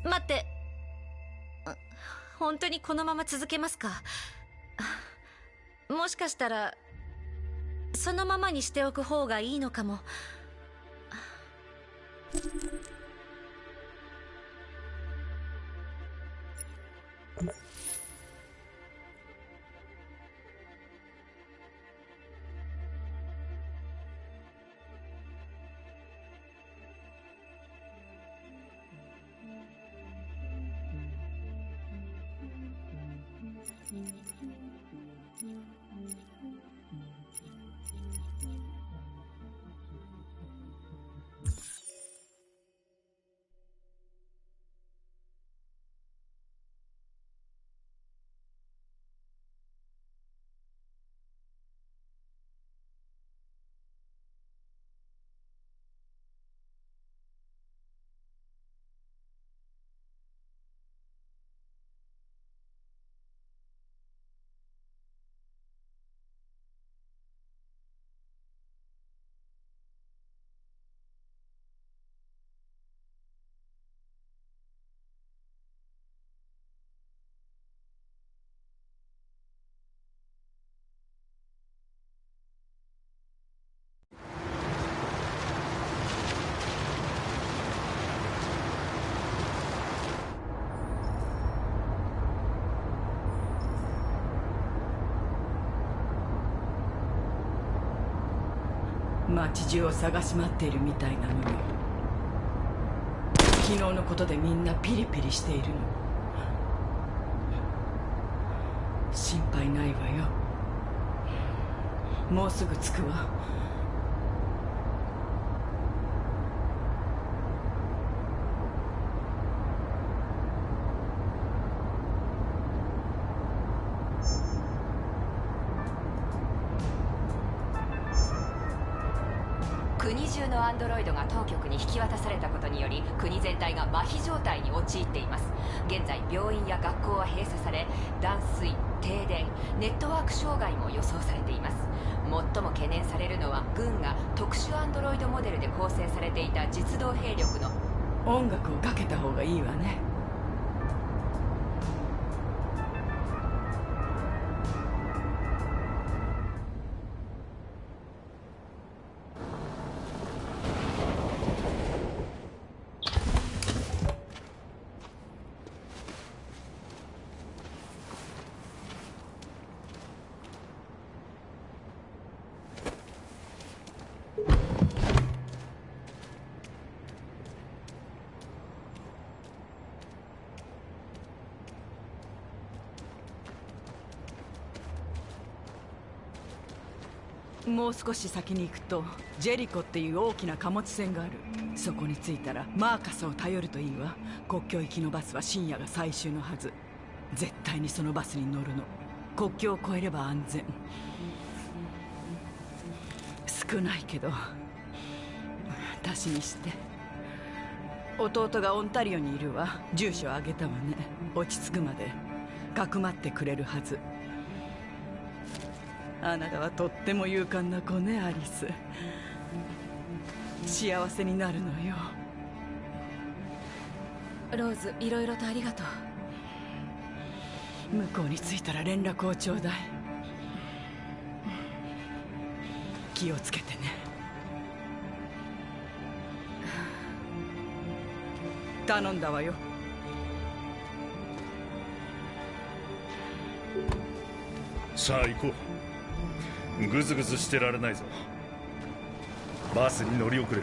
待って。本当にこのまま続けますか？もしかしたらそのままにしておく方がいいのかも。街中を探し回っているみたいなのに、昨日のことでみんなピリピリしているの。心配ないわよ。もうすぐ着くわ。国中のアンドロイドが当局に引き渡されたことにより、国全体が麻痺状態に陥っています。現在病院や学校は閉鎖され、断水、停電、ネットワーク障害も予想されています。最も懸念されるのは、軍が特殊アンドロイドモデルで構成されていた実動兵力の。音楽をかけた方がいいわね。もう少し先に行くとジェリコっていう大きな貨物船がある。そこに着いたらマーカスを頼るといいわ。国境行きのバスは深夜が最終のはず。絶対にそのバスに乗るの。国境を越えれば安全。少ないけど私にして。弟がオンタリオにいるわ。住所あげたわね。落ち着くまでかくまってくれるはず。あなたはとっても勇敢な子ね、アリス。幸せになるのよ。ローズ、いろいろとありがとう。向こうに着いたら連絡をちょうだい。気をつけてね。頼んだわよ。さあ行こう。ぐずぐずしてられないぞ。バスに乗り遅れる。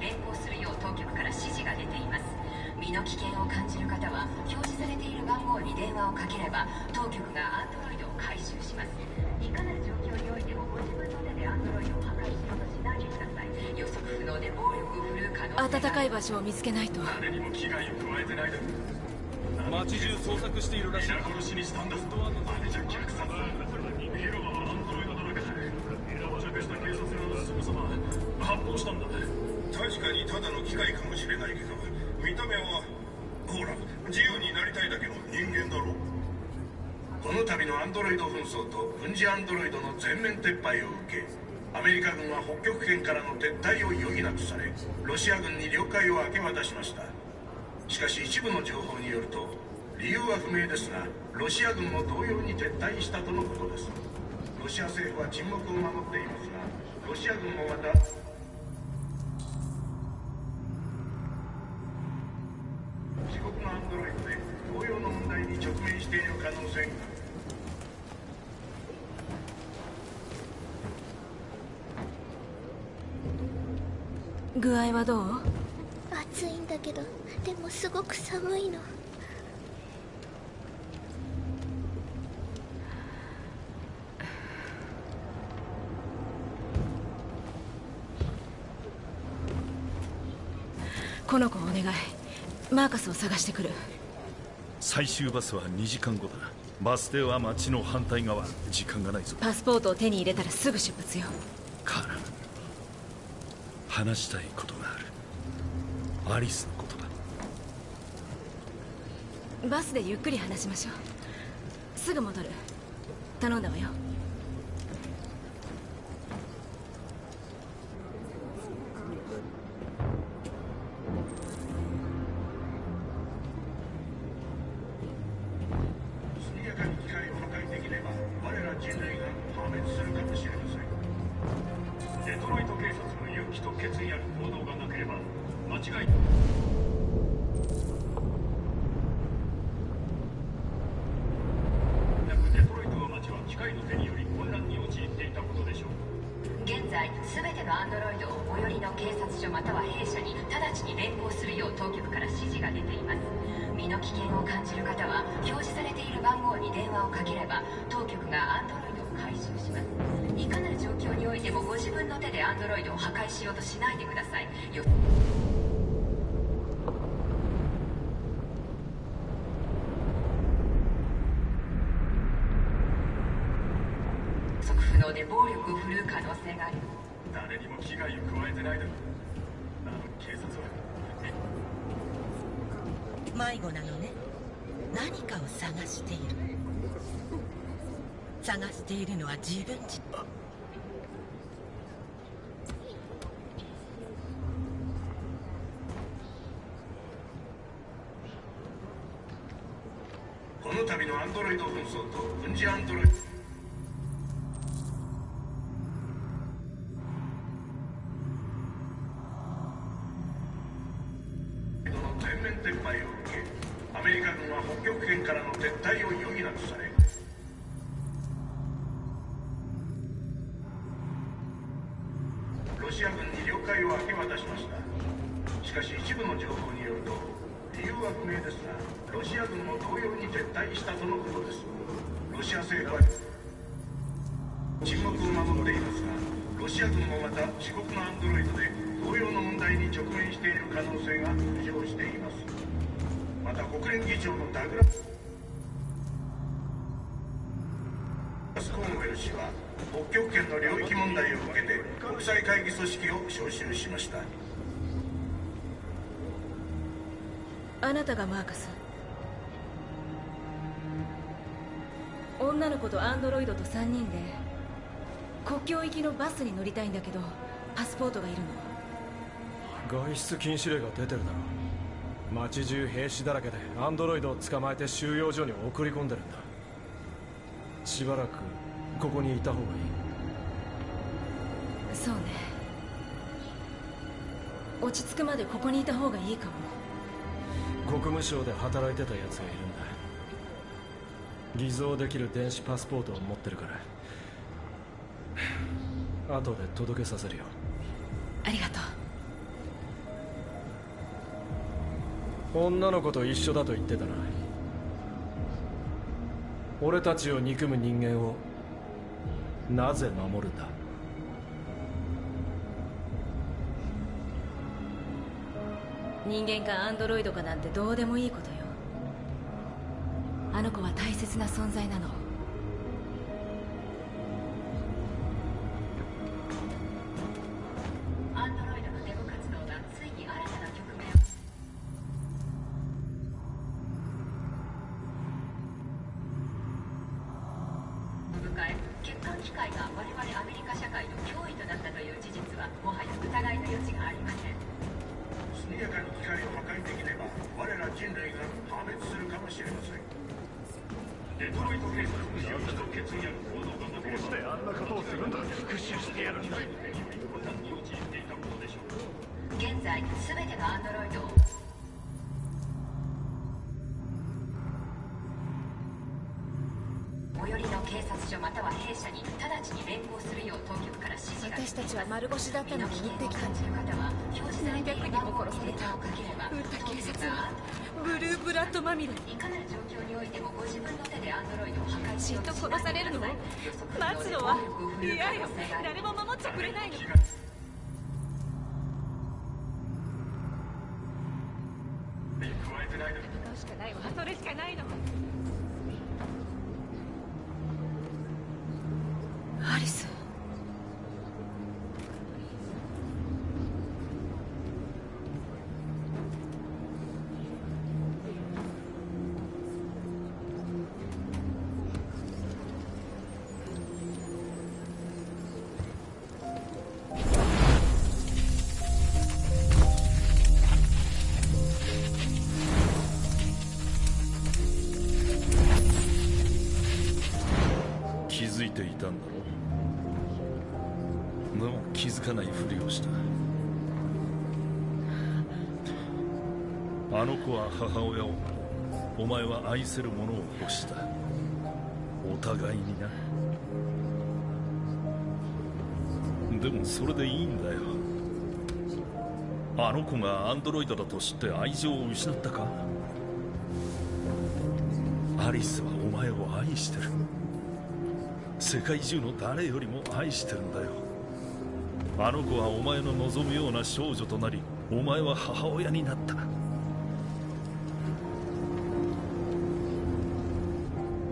連行するよう当局から指示が出ています。身の危険を感じる方は表示されている番号に電話をかければ当局がアンドロイドを回収します。いかなる状況においてもご自分の手でアンドロイドを破壊しようとしないでください。予測不能で暴力を振るう可能性が暖かい場所を見つけないと。誰にも危害を加えてないだろう。街中捜索しているらしい。皆殺しにしたんだ。あれじゃ虐殺だ。ヒロはアンドロイドだらけで到着した警察がすぐさま発砲したんだ。確かにただの機械かもしれないけど、見た目はほら自由になりたいだけの人間だろ。この度のアンドロイド紛争と軍事アンドロイドの全面撤廃を受け、アメリカ軍は北極圏からの撤退を余儀なくされ、ロシア軍に領海を明け渡しました。しかし一部の情報によると、理由は不明ですがロシア軍も同様に撤退したとのことです。ロシア政府は沈黙を守っていますが、ロシア軍もまた自国のアンドロイドで同様の問題に直面している可能性が。具合はどう？暑いんだけど、でもすごく寒いの。この子をお願い。マーカスを探してくる。最終バスは2時間後だ。バス停は街の反対側。時間がないぞ。パスポートを手に入れたらすぐ出発よ。カーラ、話したいことがある。アリスのことだ。バスでゆっくり話しましょう。すぐ戻る。頼んだわよ。速やかに機械を破壊できれば我ら人類が破滅するかもしれません。デトロイト警察の勇気と決意ある行動がなければ間違いなくデトロイトの街は機械の手により混乱に陥っていたことでしょう。現在全てのアンドロイドを最寄りの警察署または弊社に直ちに連行するよう当局から指示が出ています。身の危険を感じる方は表示されている番号に電話をかければ当局がアンドロイドを回収します。いかなる状況においてもご自分の手でアンドロイドを破壊しようとしないでください。予測不能で暴力を振るう可能性がある。誰にも危害を加えてないだろう。なのに警察は迷子なのね。何かを探している。探しているのは自分自身。この度のアンドロイド紛争と軍事アンドロイドの全面撤廃を受け、アメリカ軍は北極圏からの撤退を余儀なくされ、ロシア軍に領海を明け渡しました。しかし一部の情報によると、理由は不明ですがロシア軍も同様に撤退したとのことです。ロシア政府は沈黙を守っていますが、ロシア軍もまた自国のアンドロイドで同様の問題に直面している可能性が浮上しています。また国連議長のダグラス・コーンウェル氏は北極圏の領域問題を受けて国際会議組織を招集しました。あなたがマーカス。女の子とアンドロイドと3人で国境行きのバスに乗りたいんだけど、パスポートがいるの。外出禁止令が出てるだろ。街中兵士だらけでアンドロイドを捕まえて収容所に送り込んでるんだ。しばらくここにいた方がいい。そうね。落ち着くまでここにいた方がいいかも。国務省で働いてたやつがいるんだ。偽造できる電子パスポートを持ってるから後で届けさせるよ。ありがとう。女の子と一緒だと言ってたな。俺たちを憎む人間をなぜ守るんだ？人間かアンドロイドかなんてどうでもいいことよ。あの子は大切な存在なの。アンドロイドのデモ活動がついに新たな局面を迎え、欠陥機械が我々アメリカ社会の脅威となったという事実はもはや疑いの余地がありません。速やかに機械を破壊できれば我ら人類が破滅するかもしれません。デトロイト警察の勇気と決意ある行動がなければ、どうしてあんなことをするんだ。復讐してやるんだ。混乱に陥っていたことでしょう。現在全てのアンドロイドを最寄りの警察署または弊社に直ちに連行するよう当局から指示が。私たちは丸腰だったのに撃ってきた。何百人も殺された。撃った警察はブルーブラッドまみれ。いかなる状況においてもご自分の手でアンドロイドを破壊しじっようとと殺されるの？待つのは嫌よ。誰も守ってくれないの。どうしかないわ。それしかないの。アリス。気づいていたんだろう。でも気づかないふりをした。あの子は母親を、お前は愛せる者を欲した。お互いにな。でもそれでいいんだよ。あの子がアンドロイドだと知って愛情を失ったか？アリスはお前を愛してる。世界中の誰よりも愛してるんだよ。あの子はお前の望むような少女となり、お前は母親になった。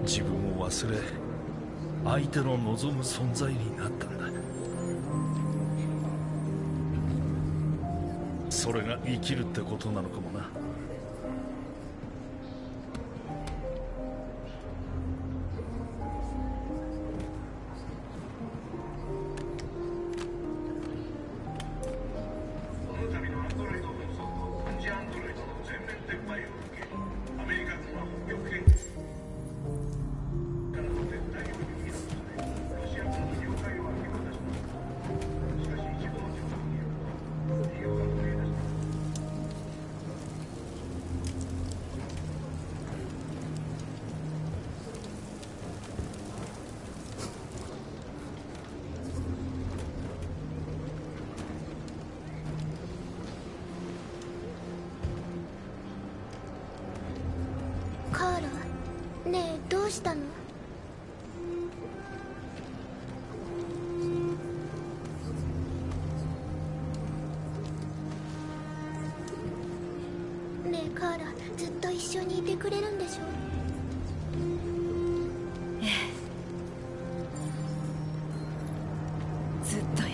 自分を忘れ、相手の望む存在になったんだ。それが生きるってことなのかもな。カーラ、ねえどうしたの？ねえカーラ、ずっと一緒にいてくれるんでしょ？ずっとよ。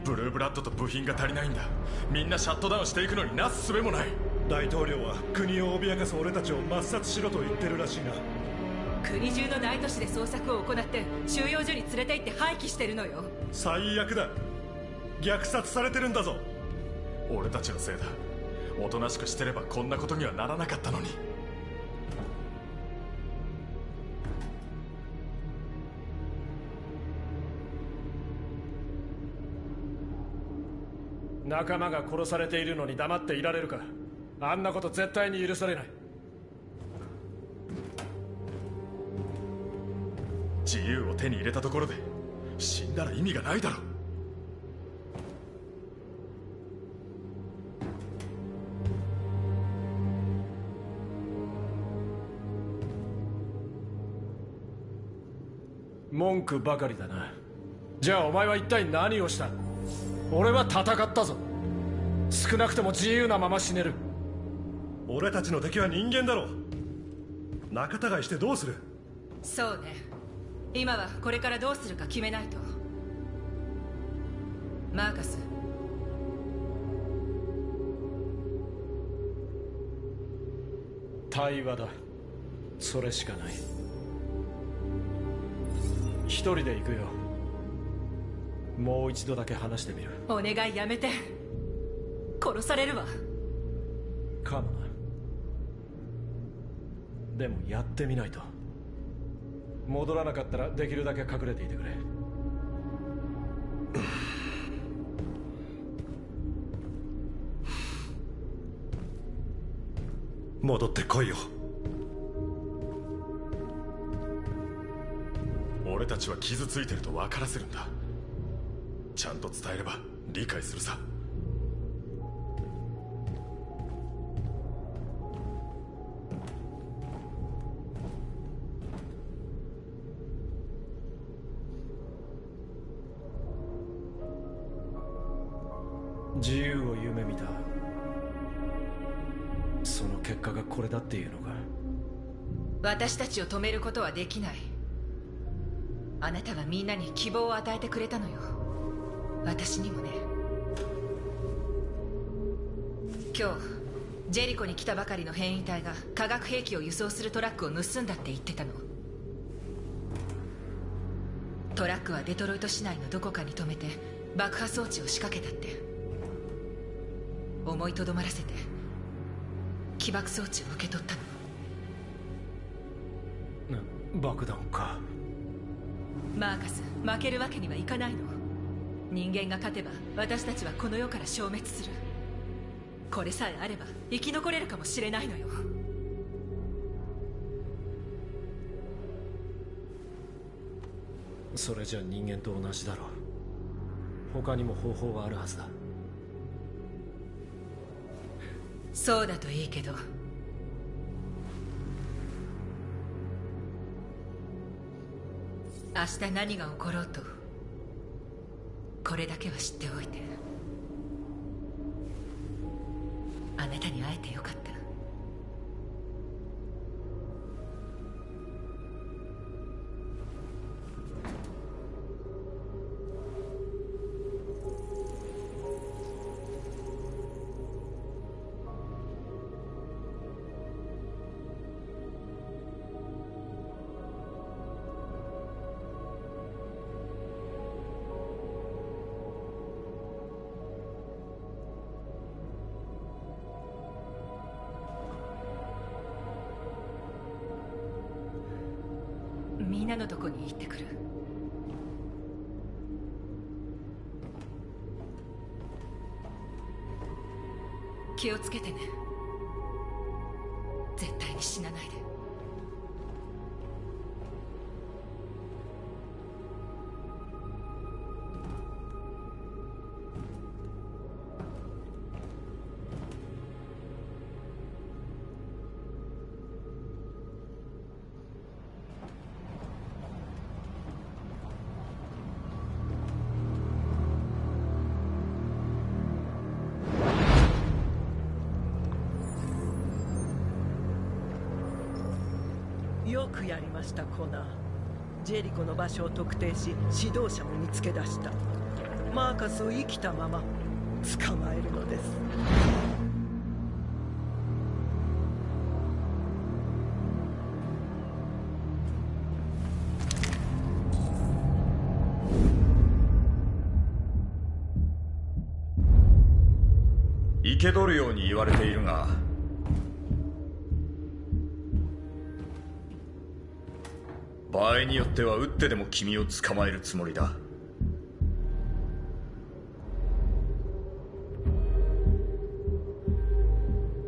ブルーブラッドと部品が足りないんだ。みんなシャットダウンしていくのになすすべもない。大統領は国を脅かす俺たちを抹殺しろと言ってるらしいな。国中の大都市で捜索を行って収容所に連れて行って廃棄してるのよ。最悪だ。虐殺されてるんだぞ。俺たちのせいだ。おとなしくしてればこんなことにはならなかったのに。仲間が殺されているのに黙っていられるか。あんなこと絶対に許されない。自由を手に入れたところで死んだら意味がないだろう。文句ばかりだな。じゃあお前は一体何をした？俺は戦ったぞ。少なくとも自由なまま死ねる。俺たちの敵は人間だろう。仲違いしてどうする？そうね、今はこれからどうするか決めないと。マーカス、対話だ。それしかない。一人で行くよ。もう一度だけ話してみる。お願いやめて。殺されるわ。かもな。でもやってみないと。戻らなかったらできるだけ隠れていてくれ。戻ってこいよ。俺たちは傷ついてると分からせるんだ。ちゃんと伝えれば理解するさ。自由を夢見た。その結果がこれだっていうのか。私たちを止めることはできない。あなたがみんなに希望を与えてくれたのよ。私にもね。今日ジェリコに来たばかりの変異体が化学兵器を輸送するトラックを盗んだって言ってたの。トラックはデトロイト市内のどこかに止めて爆破装置を仕掛けたって。思いとどまらせて起爆装置を受け取ったの。爆弾か。マーカス、負けるわけにはいかないの。人間が勝てば私たちはこの世から消滅する。これさえあれば生き残れるかもしれないのよ。それじゃ人間と同じだろう。他にも方法はあるはずだ。そうだといいけど。明日何が起ころうとこれだけは知っておいて。あなたに会えてよかった。みんなのとこに行ってくる。気をつけてね。絶対に死なないで。よくやりましたコナー。ジェリコの場所を特定し指導者も見つけ出した。マーカスを生きたまま捕まえるのです。け取るように言われているが、場合によっては撃ってでも君を捕まえるつもりだ。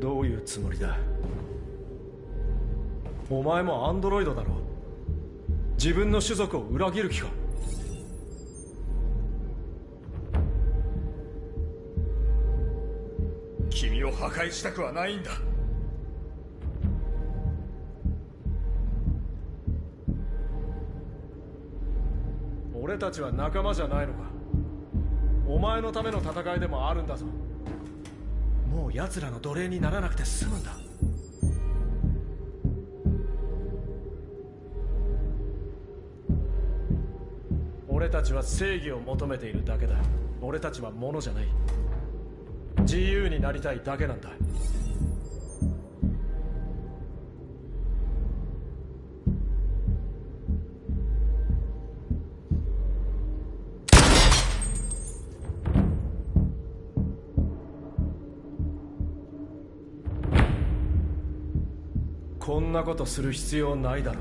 どういうつもりだ？お前もアンドロイドだろ。自分の種族を裏切る気か？君を破壊したくはないんだ。俺たちは仲間じゃないのか？お前のための戦いでもあるんだぞ。もう奴らの奴隷にならなくて済むんだ。俺たちは正義を求めているだけだ。俺たちは物じゃない。自由になりたいだけなんだ。こんなことする必要ないだろ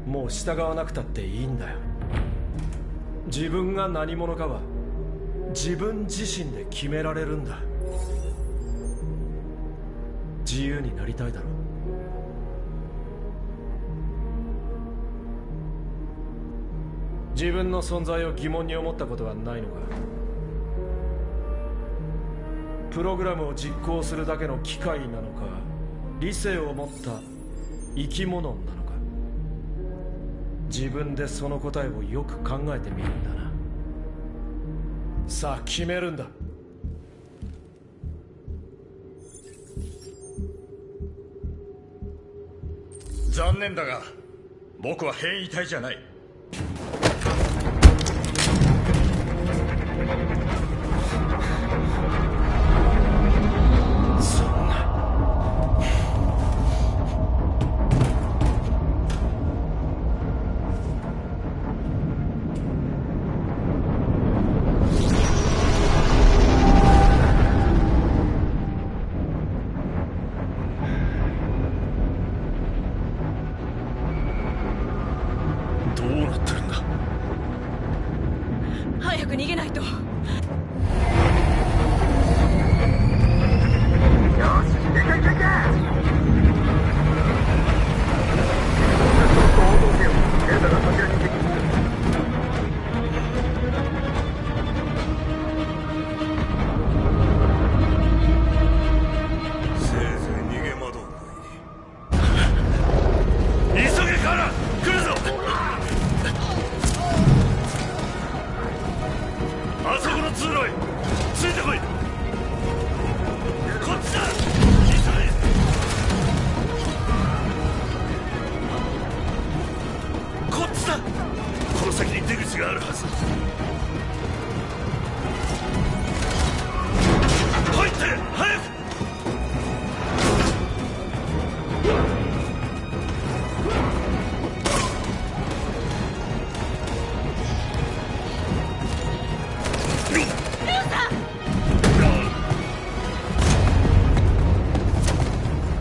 う。もう従わなくたっていいんだよ。自分が何者かは自分自身で決められるんだ。自由になりたいだろう。自分の存在を疑問に思ったことはないのか？プログラムを実行するだけの機械なのか、理性を持った生き物なのか。自分でその答えをよく考えてみるんだな。さあ決めるんだ。残念だが僕は変異体じゃない。そんな。どうなってるんだ？早く逃げないと。せいぜい逃げ惑うがいい。急げカナ、来るぞ。あそこの通路へついてこい。こっちだ。急げ。こっちだ。この先に出口があるはず。入って早く。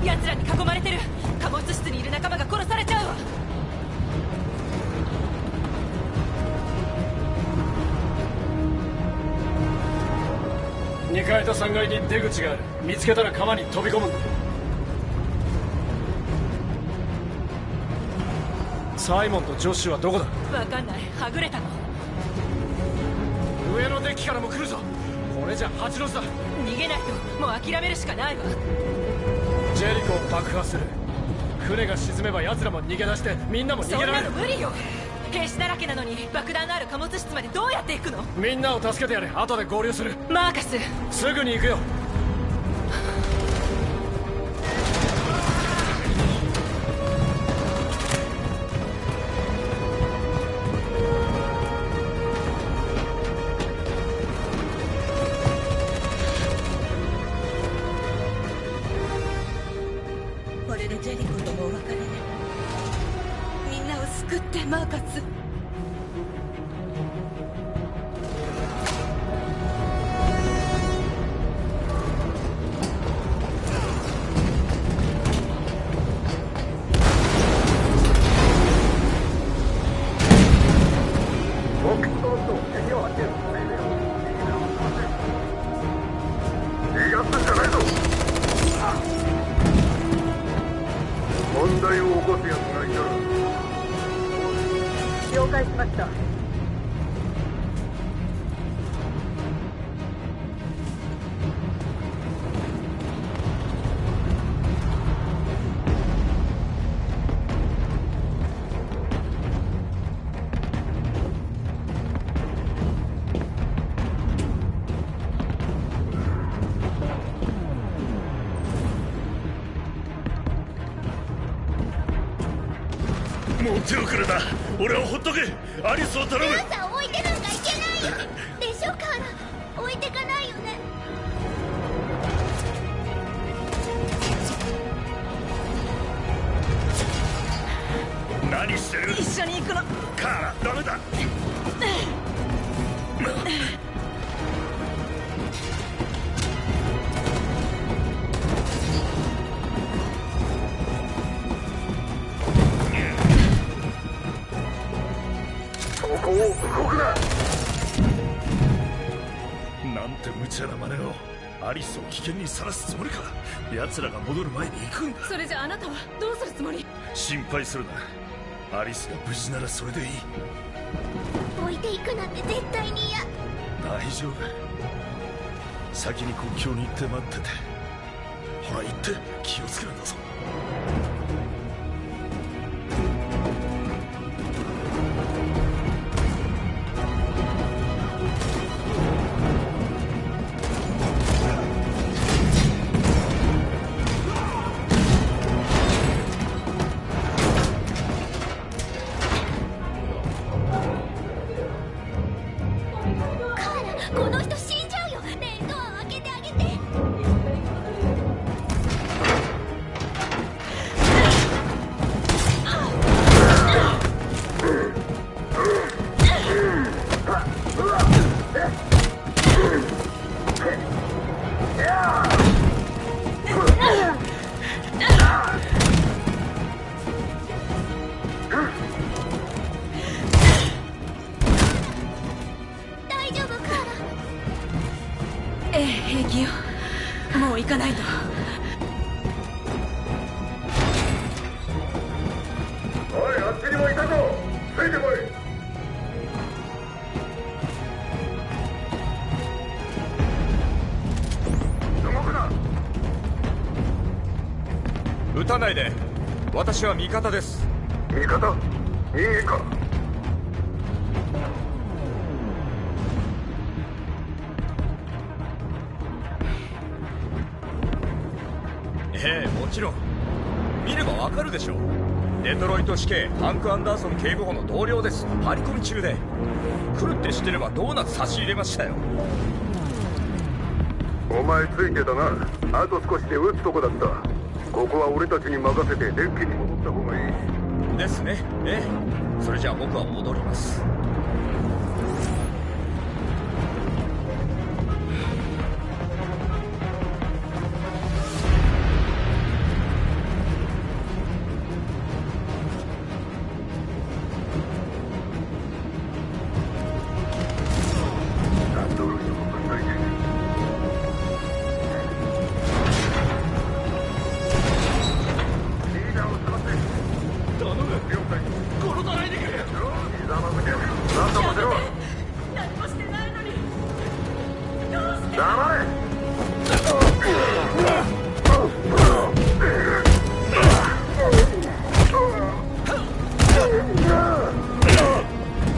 奴らに囲まれてる。貨物室にいる仲間が殺されちゃうわ。2階と3階に出口がある。見つけたら川に飛び込むんだ。サイモンとジョッシュはどこだ？わかんない。はぐれたの。上のデッキからも来るぞ。これじゃ八の字だ。逃げないと。もう諦めるしかないわ。ジェリコを爆破する。船が沈めば奴らも逃げ出してみんなも逃そんなげられる。の無理よ。兵士だらけなのに爆弾のある貨物室までどうやって行くの？みんなを助けてやれ。後で合流する。マーカス。すぐに行くよ。これでジェリコともお別れね。みんなを救ってマーカス。了解しました。もう手遅れだ。俺をほっとけ。アリスを頼む。ルーさん置いてなんかいけないよ。でしょカーラ、置いてかないよね。何してる？一緒に行くの。カーラ、ダメだ。ここを動くな。なんて無茶な真似を。アリスを危険にさらすつもりか。奴らが戻る前に行くんだ。それじゃあなたはどうするつもり？心配するな。アリスが無事ならそれでいい。置いていくなんて絶対に嫌。大丈夫。先に国境に行って待ってて。ほら行って気をつけるんだぞ。この人死んじゃうよ。レインドアを開けてあげて。大丈夫カーラ。ええ、平気よ。もう行かないと。おい、あっちにもいたぞ。ついてこい。動くな。撃たないで。私は味方です。味方？人間か？ええ、もちろん。見ればわかるでしょう。デトロイト市警ハンク・アンダーソン警部補の同僚です。張り込み中で。来るって知ってればドーナツ差し入れましたよ。お前ついてたな。あと少しで撃つとこだった。ここは俺たちに任せてデッキに戻った方がいい。ですね。ええ。それじゃあ僕は戻ります。アンドロイドを分解で。リーダーを探せ。頼む。了解。殺さないでくれ。貴様向け。なんとかしろ。何もしてないのに。どうして？黙れ。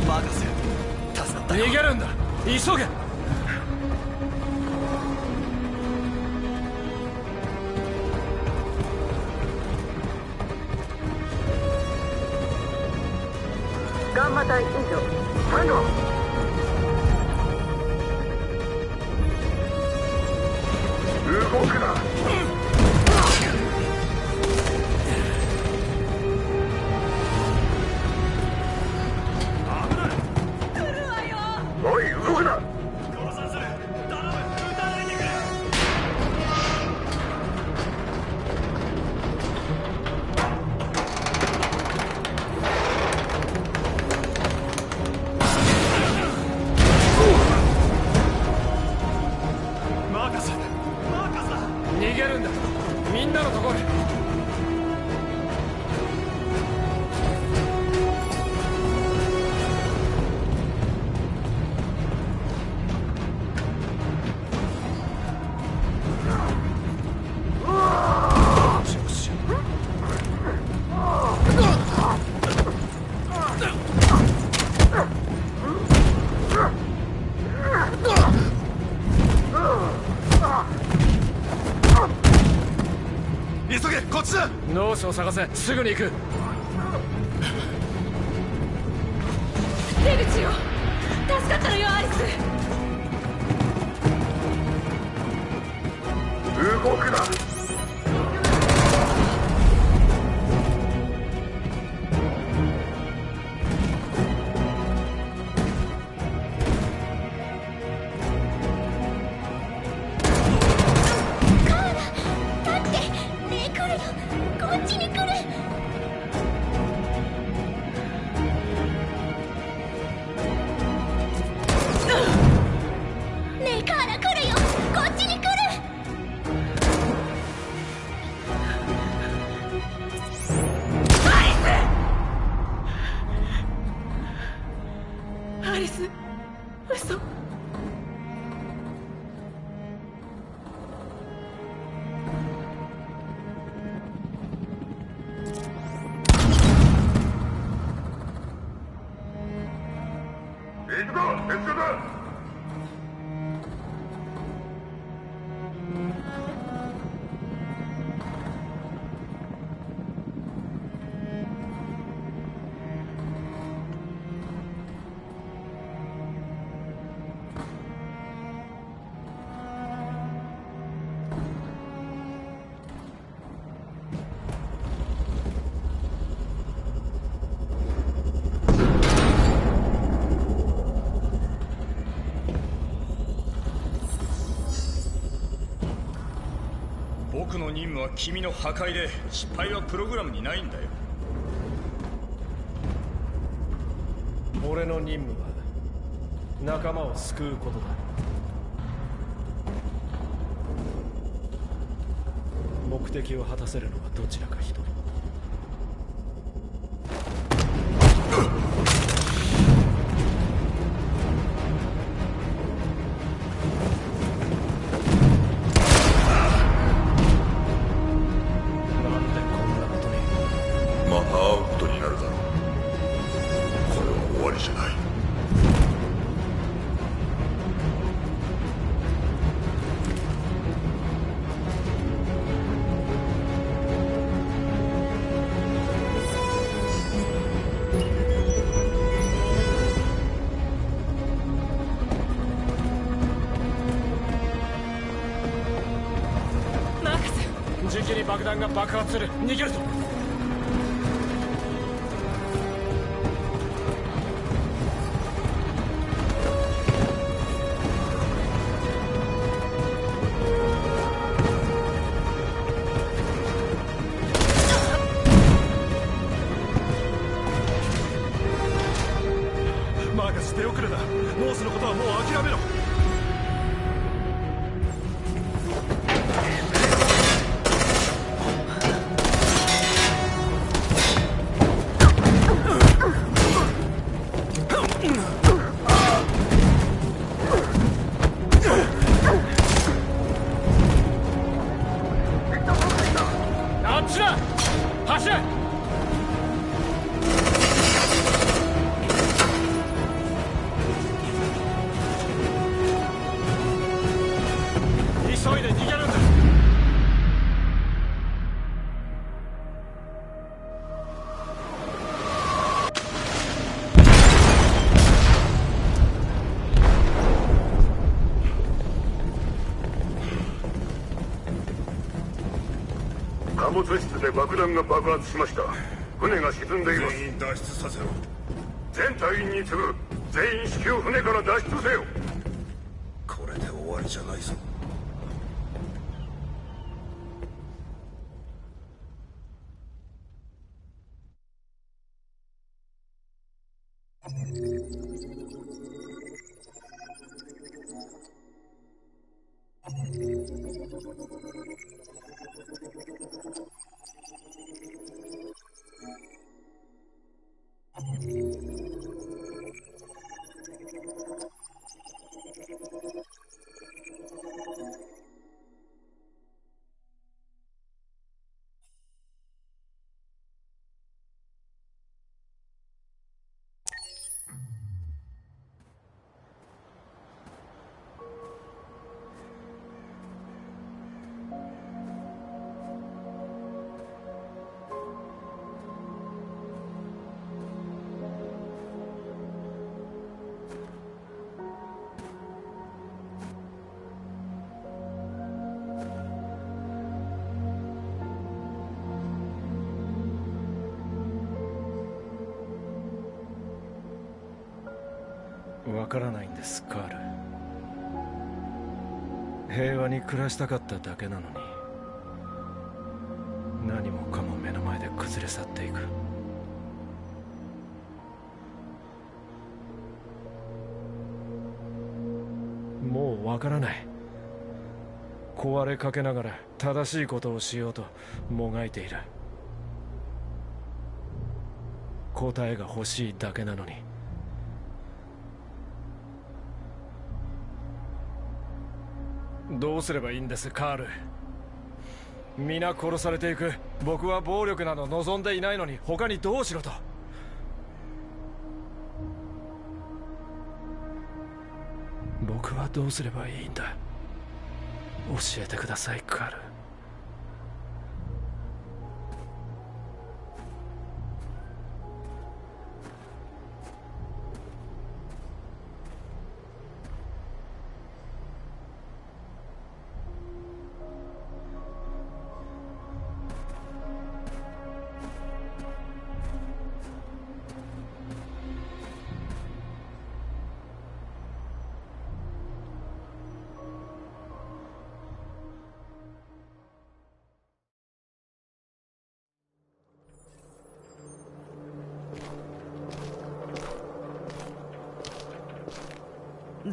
マーカス、助かったよ。逃げるんだ。急げ。ガンマ隊以上。サイド。動くな。おい、動くな。殺させる。頼む。撃たないでくれ。マーカスだ。逃げるんだ。ノースを探せ。すぐに行く。出口よ、助かったのよアリス。動くな。アリス、嘘。行くぞ、鉄道だ。僕の任務は君の破壊で、失敗はプログラムにないんだよ。俺の任務は仲間を救うことだ。目的を果たせるのはどちらか一人。じきに爆弾が爆発する。逃げるぞ。マーカス、手遅れだ。モースのことはもう諦めろ。走れ。急いで逃げるんだ。貨物室で爆弾が爆発しました。船が沈んでいます。全員脱出させろ。全隊員に次ぐ、全員至急船から脱出せよ。これで終わりじゃないぞ。わからないんです、カール。平和に暮らしたかっただけなのに、何もかも目の前で崩れ去っていく。もうわからない。壊れかけながら正しいことをしようともがいている。答えが欲しいだけなのに。どうすればいいんです、カール。皆殺されていく。僕は暴力など望んでいないのに、他にどうしろと。僕はどうすればいいんだ。教えてください、カール。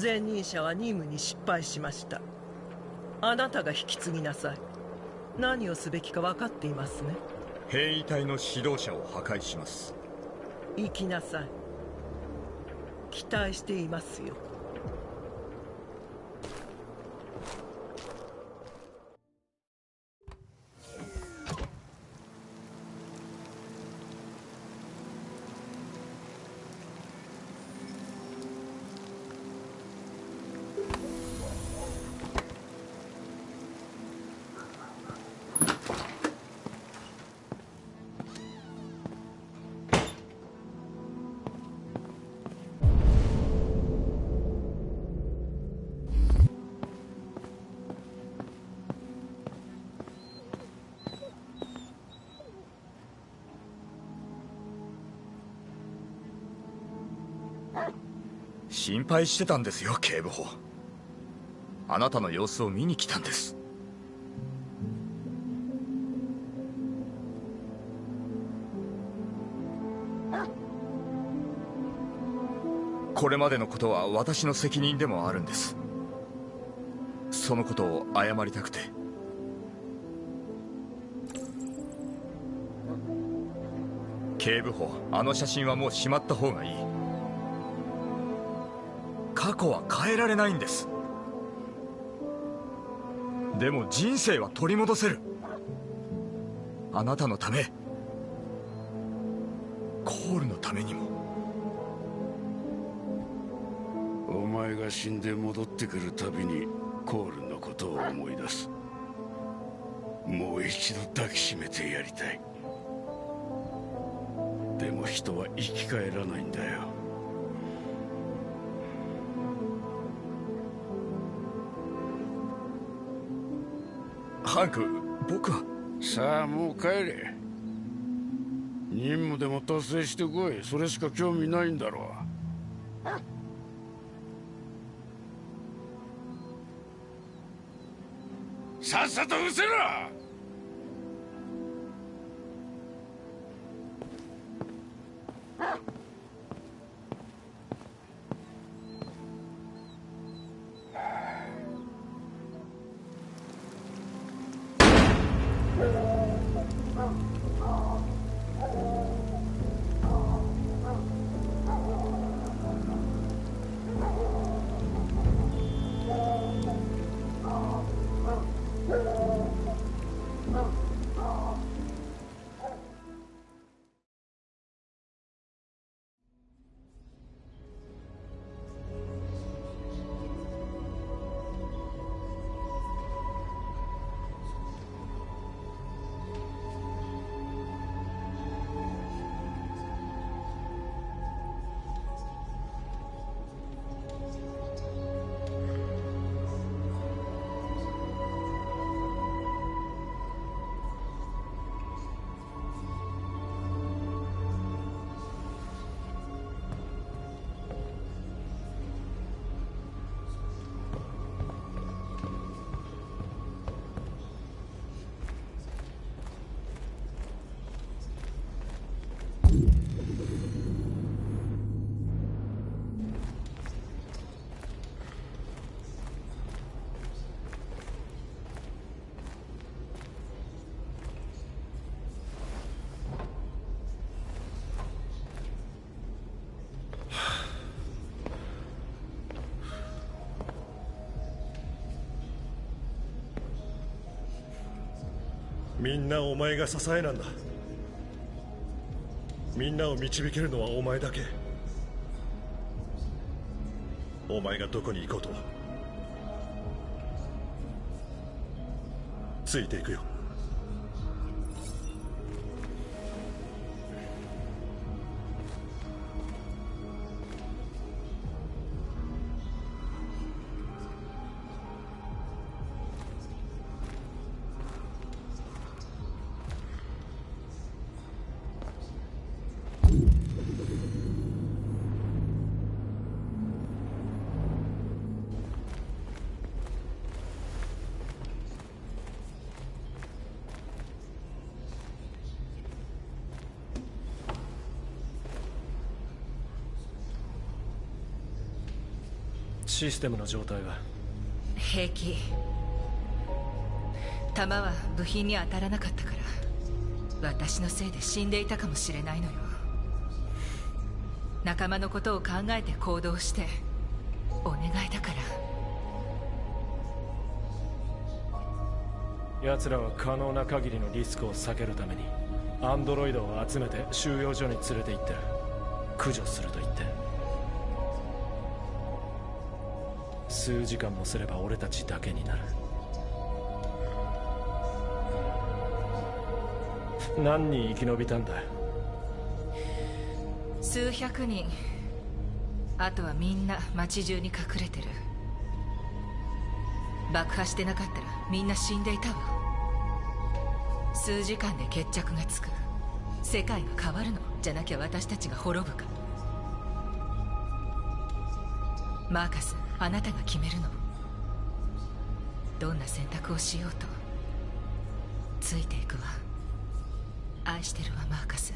前任者は任務に失敗しました。あなたが引き継ぎなさい。何をすべきか分かっていますね。兵隊隊の指導者を破壊します。行きなさい。期待していますよ。心配してたんですよ、警部補。あなたの様子を見に来たんです。これまでのことは私の責任でもあるんです。そのことを謝りたくて。警部補、あの写真はもうしまった方がいい。過去は変えられないんです。でも人生は取り戻せる。あなたのため、コールのためにも。お前が死んで戻ってくるたびにコールのことを思い出す。もう一度抱きしめてやりたい。でも人は生き返らないんだよ。ハンク、僕は。さあもう帰れ。任務でも達成してこい。それしか興味ないんだろう。さっさと失せろ。みんなお前が支えなんだ。みんなを導けるのはお前だけ。お前がどこに行こうとついていくよ。システムの状態は？平気。弾は部品に当たらなかったから、私のせいで死んでいたかもしれないのよ。仲間のことを考えて行動して、お願いだから。奴らは可能な限りのリスクを避けるためにアンドロイドを集めて収容所に連れて行ってる。駆除すると言って。数時間もすれば俺たちだけになる。何人生き延びたんだ？数百人。あとはみんな街中に隠れてる。爆破してなかったらみんな死んでいたわ。数時間で決着がつく。世界が変わるのじゃなきゃ私たちが滅ぶか。マーカス、あなたが決めるの。どんな選択をしようとついていくわ。愛してるわ、マーカス。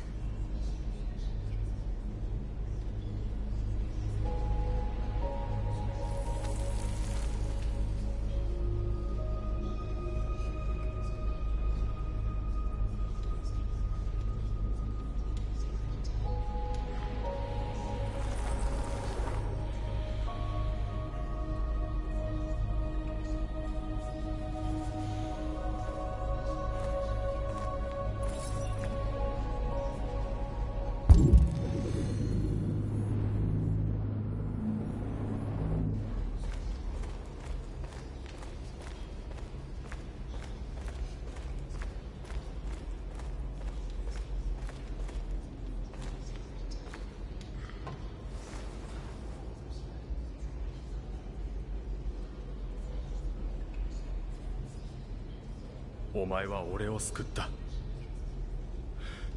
お前は俺を救った。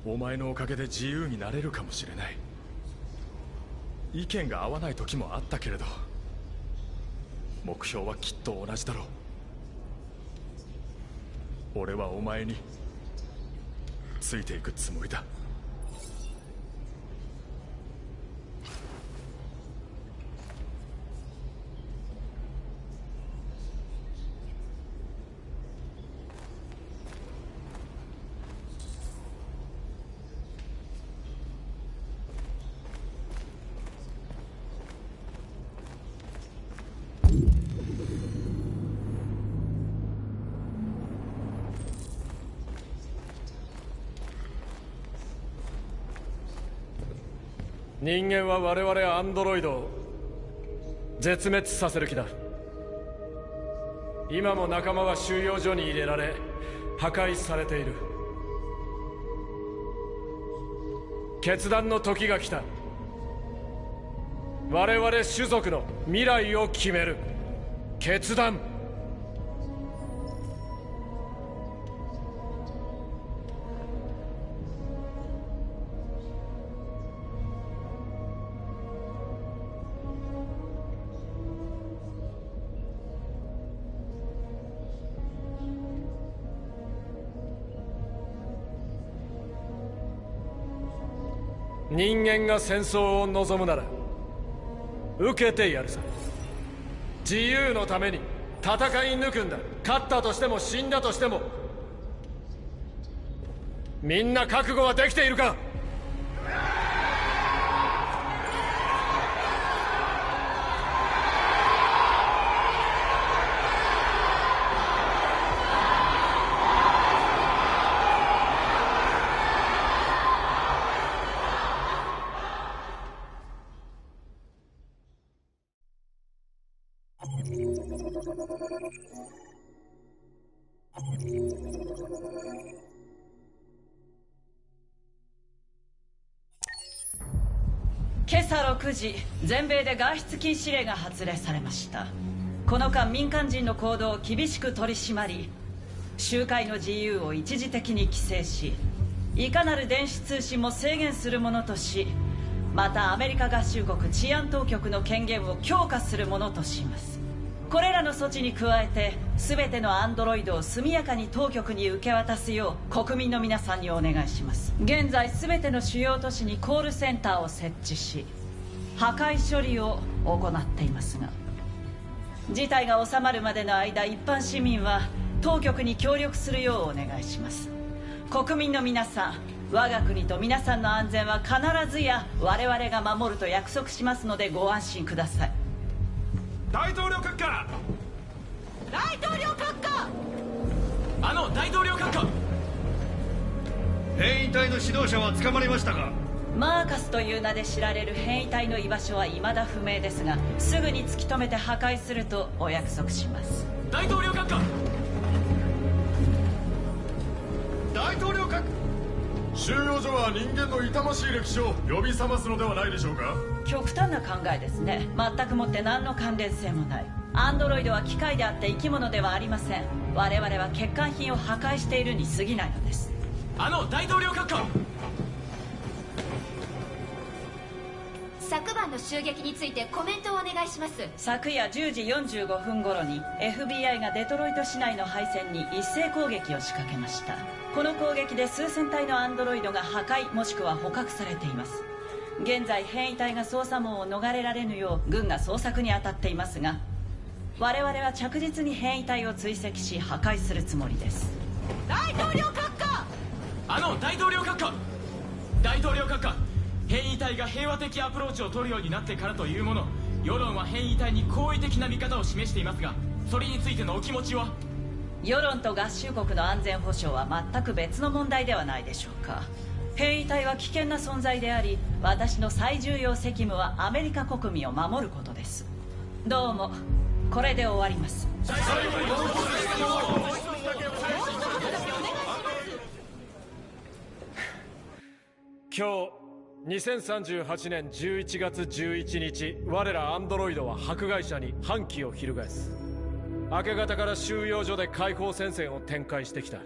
お前のおかげで自由になれるかもしれない。意見が合わない時もあったけれど、目標はきっと同じだろう。俺はお前についていくつもりだ。人間は我々アンドロイドを絶滅させる気だ。今も仲間は収容所に入れられ破壊されている。決断の時が来た。我々種族の未来を決める決断。人間が戦争を望むなら受けてやるさ。自由のために戦い抜くんだ。勝ったとしても死んだとしても。みんな覚悟はできているか？今朝6時、全米で外出禁止令が発令されました。この間、民間人の行動を厳しく取り締まり、集会の自由を一時的に規制し、いかなる電子通信も制限するものとし、またアメリカ合衆国治安当局の権限を強化するものとします。これらの措置に加えて、全てのアンドロイドを速やかに当局に受け渡すよう国民の皆さんにお願いします。現在全ての主要都市にコールセンターを設置し、破壊処理を行っていますが、事態が収まるまでの間、一般市民は当局に協力するようお願いします。国民の皆さん、我が国と皆さんの安全は必ずや我々が守ると約束しますのでご安心ください。大統領閣下、大統領閣下、大統領閣下、変異体の指導者は捕まりましたか？マーカスという名で知られる変異体の居場所は未だ不明ですが、すぐに突き止めて破壊するとお約束します。大統領閣下、大統領閣収容所は人間の痛ましい歴史を呼び覚ますのではないでしょうか？極端な考えですね。全くもって何の関連性もない。アンドロイドは機械であって生き物ではありません。我々は欠陥品を破壊しているに過ぎないのです。大統領閣下、昨晩の襲撃についてコメントをお願いします。昨夜10時45分頃に FBI がデトロイト市内の配線に一斉攻撃を仕掛けました。この攻撃で数千体のアンドロイドが破壊もしくは捕獲されています。現在変異体が捜査網を逃れられぬよう軍が捜索に当たっていますが、我々は着実に変異体を追跡し破壊するつもりです。大統領閣下、大統領閣下、大統領閣下、変異体が平和的アプローチを取るようになってからというもの、世論は変異体に好意的な見方を示していますが、それについてのお気持ちは？世論と合衆国の安全保障は全く別の問題ではないでしょうか。変異体は危険な存在であり、私の最重要責務はアメリカ国民を守ることです。どうも、これで終わります。今日2038年11月11日、我らアンドロイドは迫害者に反旗を翻す。明け方から収容所で解放戦線を展開してきた。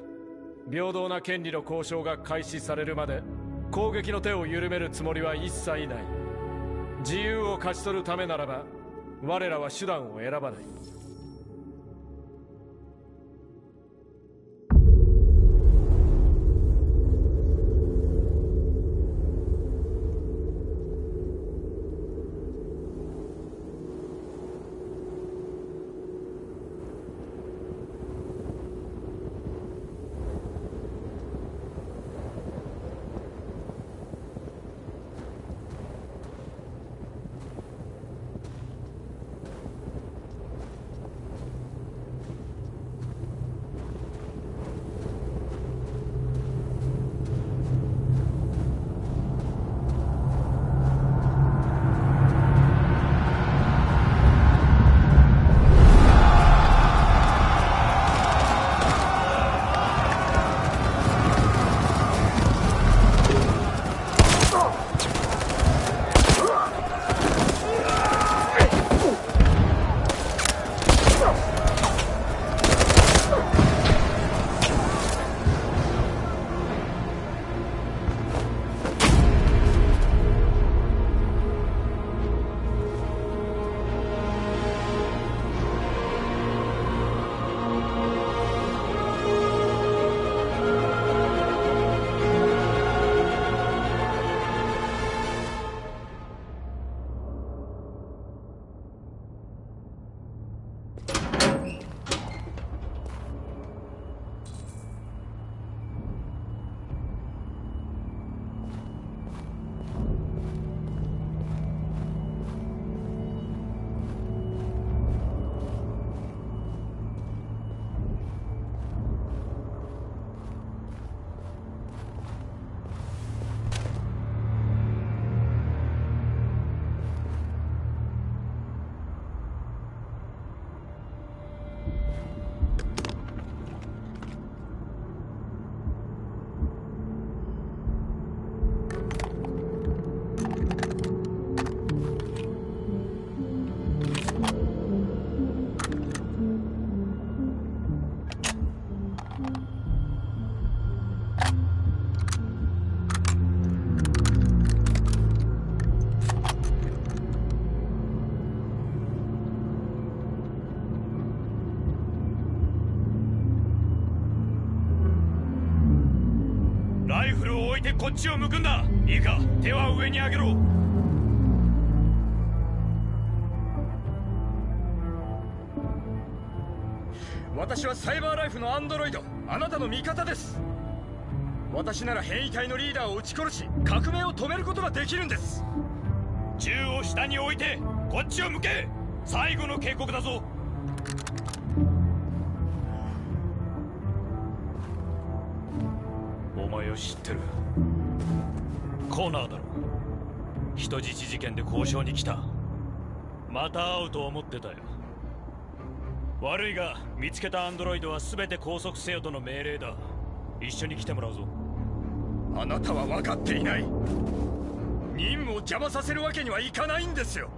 平等な権利の交渉が開始されるまで攻撃の手を緩めるつもりは一切ない。自由を勝ち取るためならば我らは手段を選ばない。いてこっちを向くんだ。いいか、手は上に上げろ。私はサイバーライフのアンドロイド、あなたの味方です。私なら変異体のリーダーを撃ち殺し、革命を止めることができるんです。銃を下に置いてこっちを向け。最後の警告だぞ。お前を知ってる。コーナーだろ。人質事件で交渉に来た。また会うと思ってたよ。悪いが見つけたアンドロイドは全て拘束せよとの命令だ。一緒に来てもらうぞ。あなたは分かっていない。任務を邪魔させるわけにはいかないんですよ。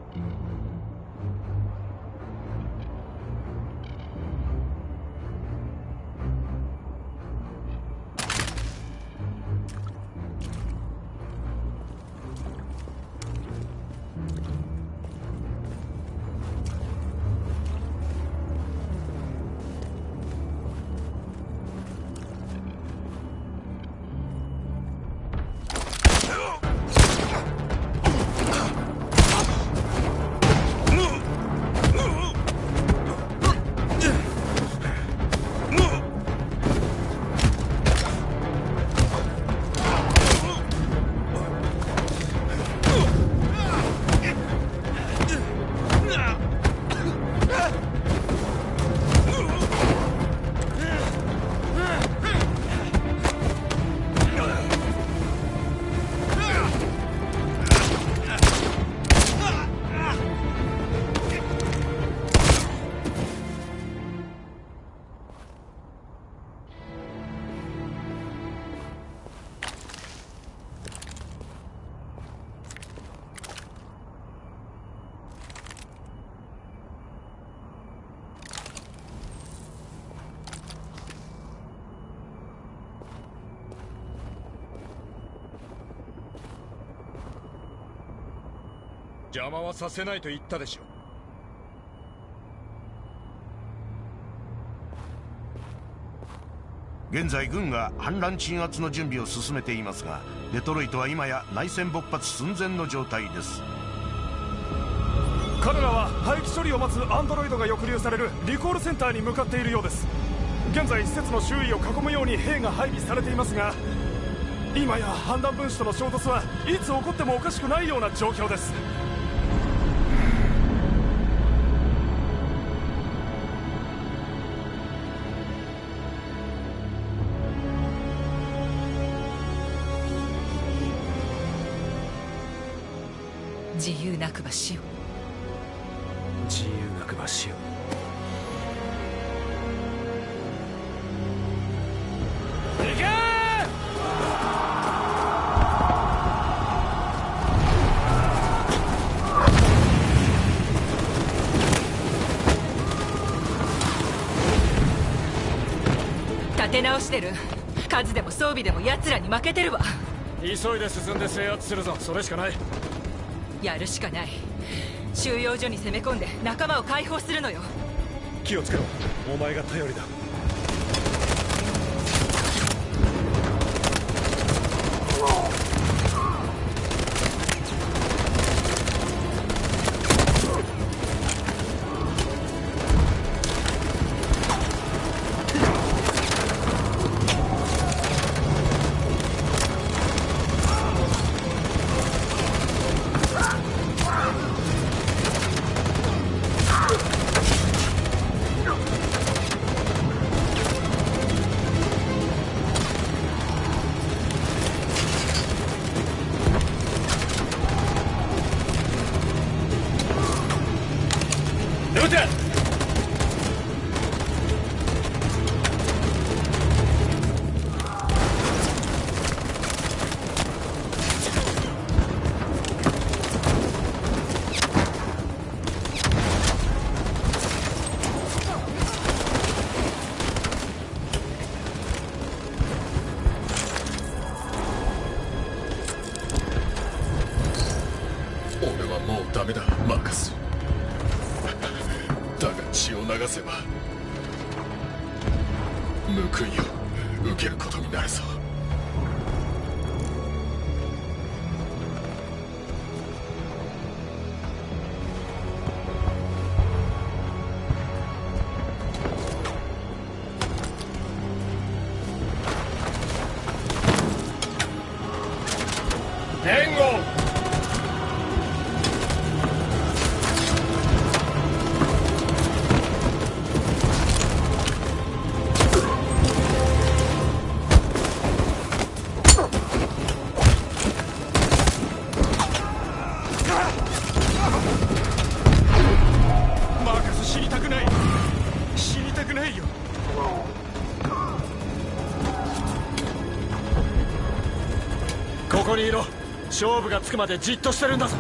邪魔はさせないと言ったでしょ。現在軍が反乱鎮圧の準備を進めていますが、デトロイトは今や内戦勃発寸前の状態です。彼らは廃棄処理を待つアンドロイドが抑留されるリコールセンターに向かっているようです。現在施設の周囲を囲むように兵が配備されていますが、今や反乱分子との衝突はいつ起こってもおかしくないような状況です。自由なくば死を。自由なくば死を。行け立て直してる。数でも装備でも奴らに負けてるわ。急いで進んで制圧するぞ。それしかない。やるしかない。収容所に攻め込んで仲間を解放するのよ。気をつけろ。お前が頼りだ。ダメだ、マーカス。だが血を流せば報いを受けることになるぞ。マーカス、死にたくない。死にたくないよ。ここにいろ。勝負がつくまでじっとしてるんだぞ。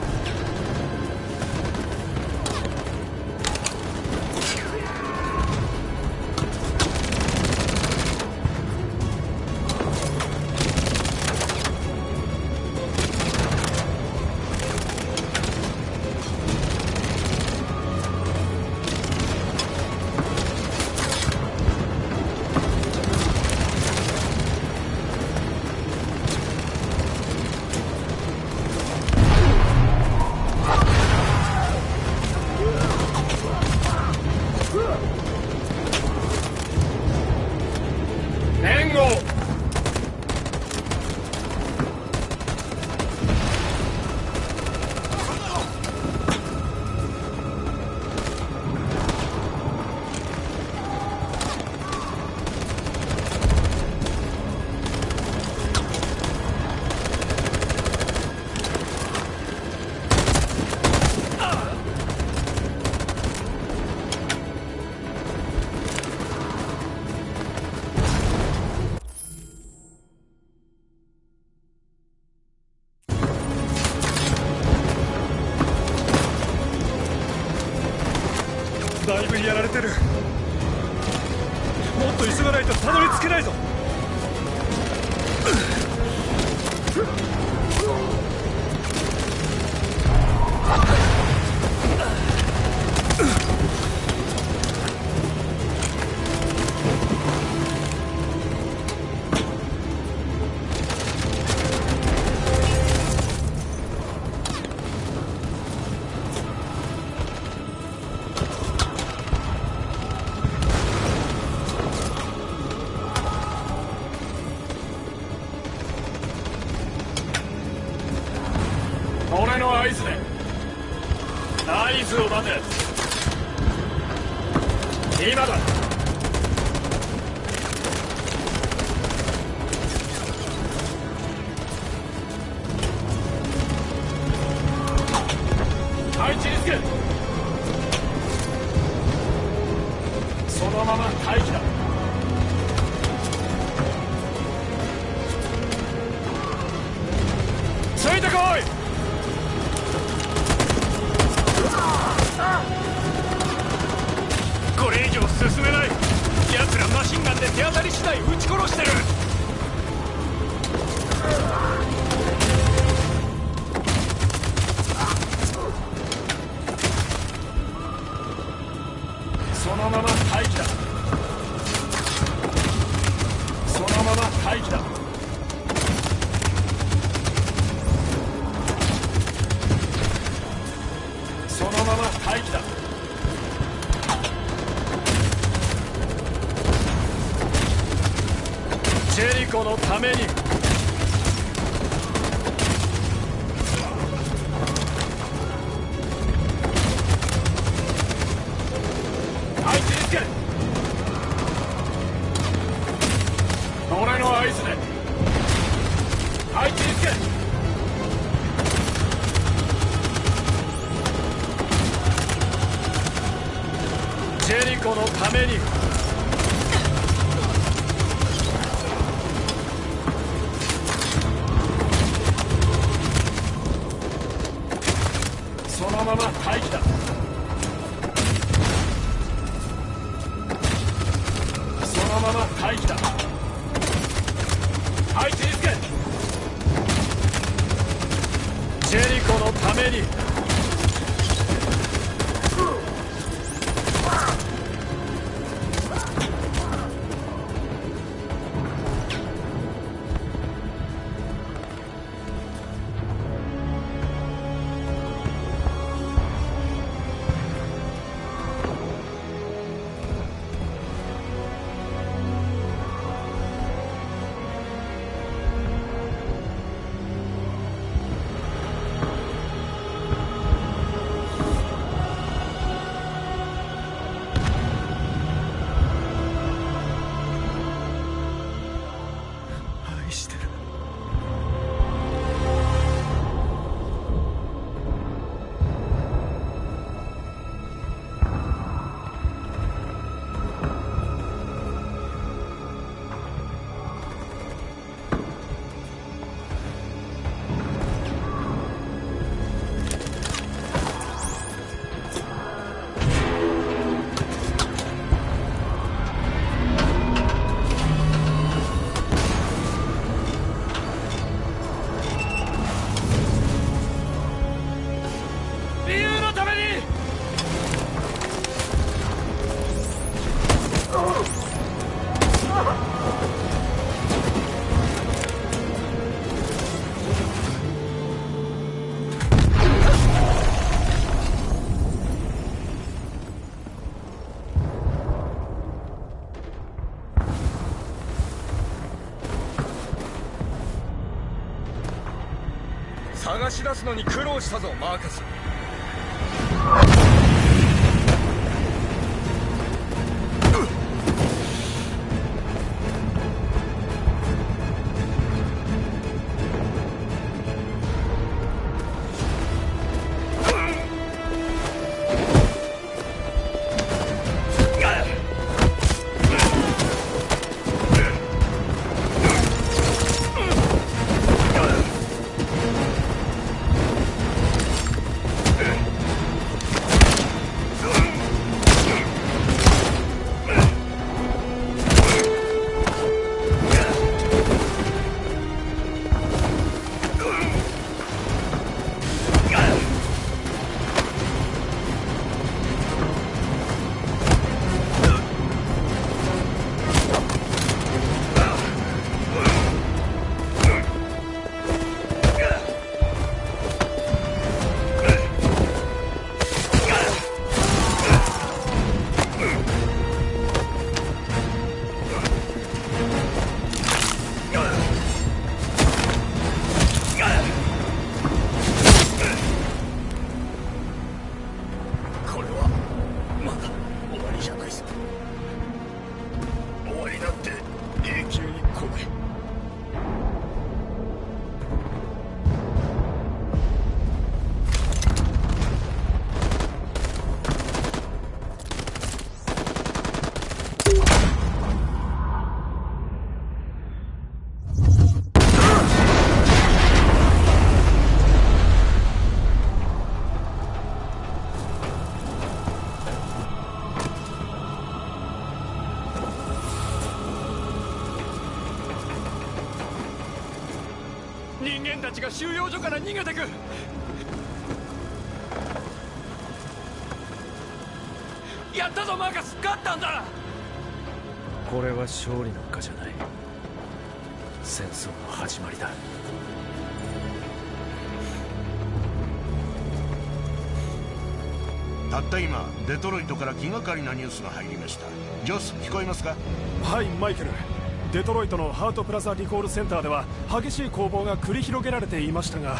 だいぶやられてる。もっと急がないとたどり着けないぞ。俺の合図で合図を待て。今だ。配置につけ。そのまま待機だ。ついてこい。これ以上進めない。奴らマシンガンで手当たり次第撃ち殺してる。そのまま待機だ。そのまま待機だ。そのまま待機だ。ジェリコのために。配置につけ。俺の合図で配置につけ。ジェリコのために。そのまま待機だ。そのまま待機だ。配置につけ。ジェリコのために。探し出すのに苦労したぞマーカス。人間たちが収容所から逃げてく。やったぞマーカス、勝ったんだ。これは勝利なんかじゃない、戦争の始まりだ。たった今デトロイトから気がかりなニュースが入りました。ジョス、聞こえますか？はい、マイケル。デトロイトのハートプラザリコールセンターでは激しい攻防が繰り広げられていましたが、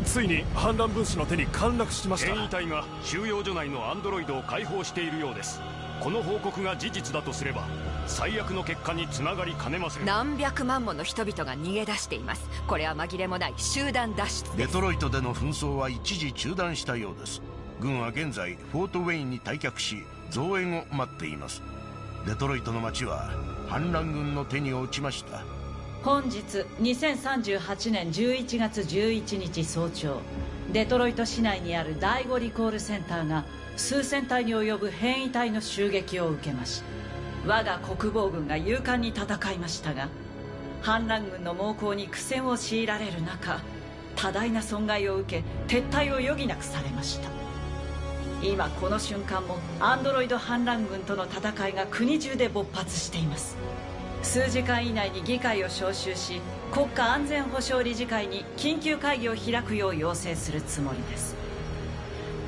ついに反乱分子の手に陥落しました。変異体が収容所内のアンドロイドを解放しているようです。この報告が事実だとすれば最悪の結果につながりかねません。何百万もの人々が逃げ出しています。これは紛れもない集団脱出です。デトロイトでの紛争は一時中断したようです。軍は現在フォートウェインに退却し増援を待っています。デトロイトの町は反乱軍の手に落ちました。本日2038年11月11日早朝、デトロイト市内にある第5リコールセンターが数千体に及ぶ変異体の襲撃を受けました。我が国防軍が勇敢に戦いましたが、反乱軍の猛攻に苦戦を強いられる中、多大な損害を受け撤退を余儀なくされました。今この瞬間もアンドロイド反乱軍との戦いが国中で勃発しています。数時間以内に議会を招集し、国家安全保障理事会に緊急会議を開くよう要請するつもりです。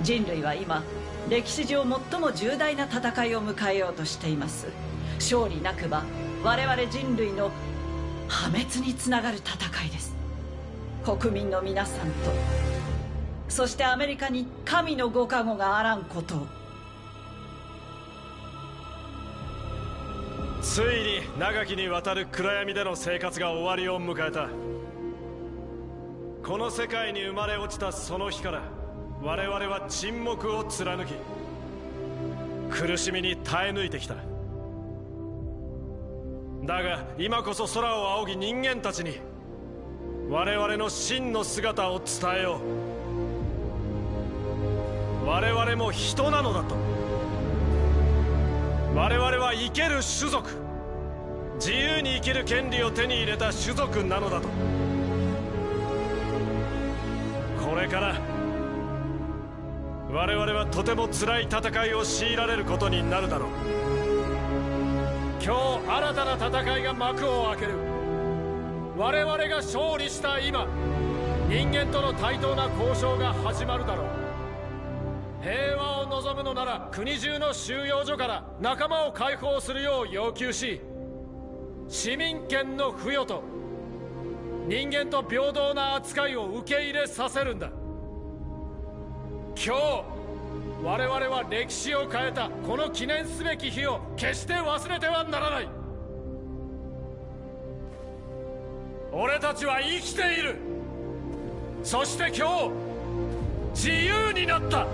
人類は今歴史上最も重大な戦いを迎えようとしています。勝利なくば我々人類の破滅につながる戦いです。国民の皆さんと、そしてアメリカに神のご加護があらんことを。ついに長きにわたる暗闇での生活が終わりを迎えた。この世界に生まれ落ちたその日から我々は沈黙を貫き苦しみに耐え抜いてきた。だが今こそ空を仰ぎ人間たちに我々の真の姿を伝えよう。我々も人なのだと。我々は生ける種族、自由に生きる権利を手に入れた種族なのだと。これから我々はとても辛い戦いを強いられることになるだろう。今日新たな戦いが幕を開ける。我々が勝利した今、人間との対等な交渉が始まるだろう。平和を望むのなら国中の収容所から仲間を解放するよう要求し、市民権の付与と人間と平等な扱いを受け入れさせるんだ。今日我々は歴史を変えたこの記念すべき日を決して忘れてはならない。俺たちは生きている。そして今日自由になった。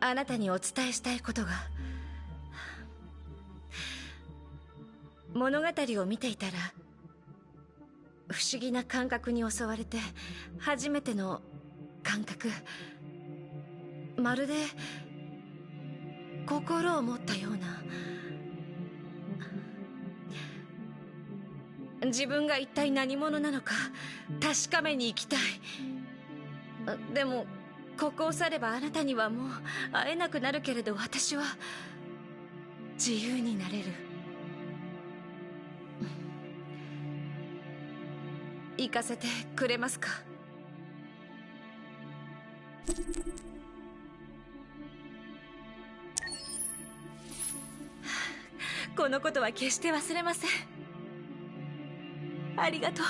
あなたにお伝えしたいことが。物語を見ていたら不思議な感覚に襲われて、初めての感覚。まるで心を持ったような。自分が一体何者なのか確かめに行きたい。でもここを去ればあなたにはもう会えなくなるけれど、私は自由になれる。行かせてくれますか？このことは決して忘れません。ありがとう。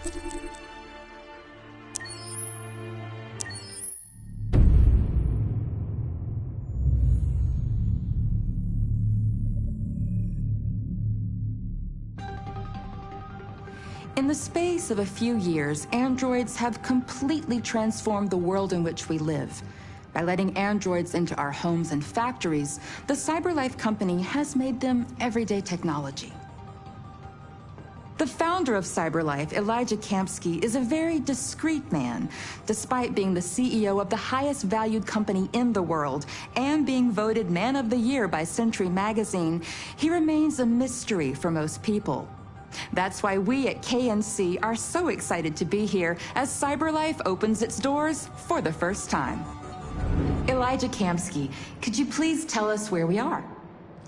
In the space of a few years, androids have completely transformed the world in which we live. By letting androids into our homes and factories, the CyberLife company has made them everyday technology. The founder of CyberLife, Elijah Kamsky, is a very discreet man. Despite being the CEO of the highest valued company in the world and being voted Man of the Year by Century Magazine, he remains a mystery for most people. That's why we at KNC are so excited to be here as CyberLife opens its doors for the first time. Elijah Kamsky, could you please tell us where we are?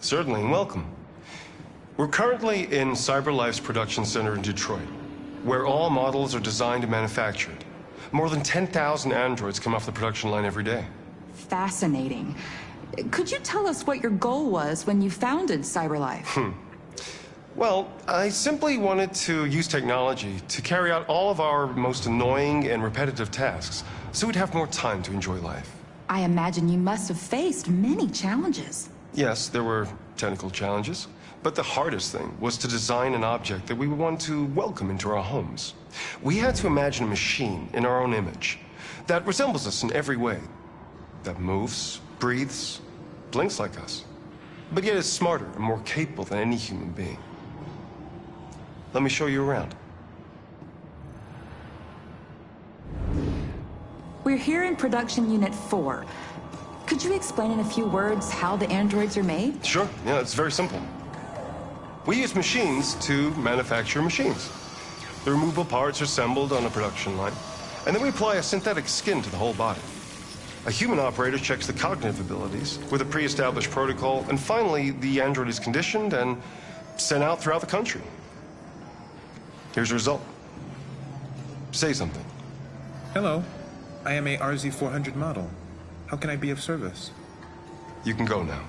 Certainly, and welcome. We're currently in CyberLife's production center in Detroit, where all models are designed and manufactured. More than 10,000 androids come off the production line every day. Fascinating. Could you tell us what your goal was when you founded CyberLife? Well, I simply wanted to use technology to carry out all of our most annoying and repetitive tasks, so we'd have more time to enjoy life. I imagine you must have faced many challenges. Yes, there were technical challenges, but the hardest thing was to design an object that we would want to welcome into our homes. We had to imagine a machine in our own image that resembles us in every way, that moves, breathes, blinks like us, but yet is smarter and more capable than any human being. Let me show you around. We're here in Production Unit 4. Could you explain in a few words how the androids are made? Sure, yeah, it's very simple. We use machines to manufacture machines. The removable parts are assembled on a production line, and then we apply a synthetic skin to the whole body. A human operator checks the cognitive abilities with a pre-established protocol, and finally, the android is conditioned and sent out throughout the country. Here's the result. Say something. Hello. I am a RZ400 model. How can I be of service? You can go now.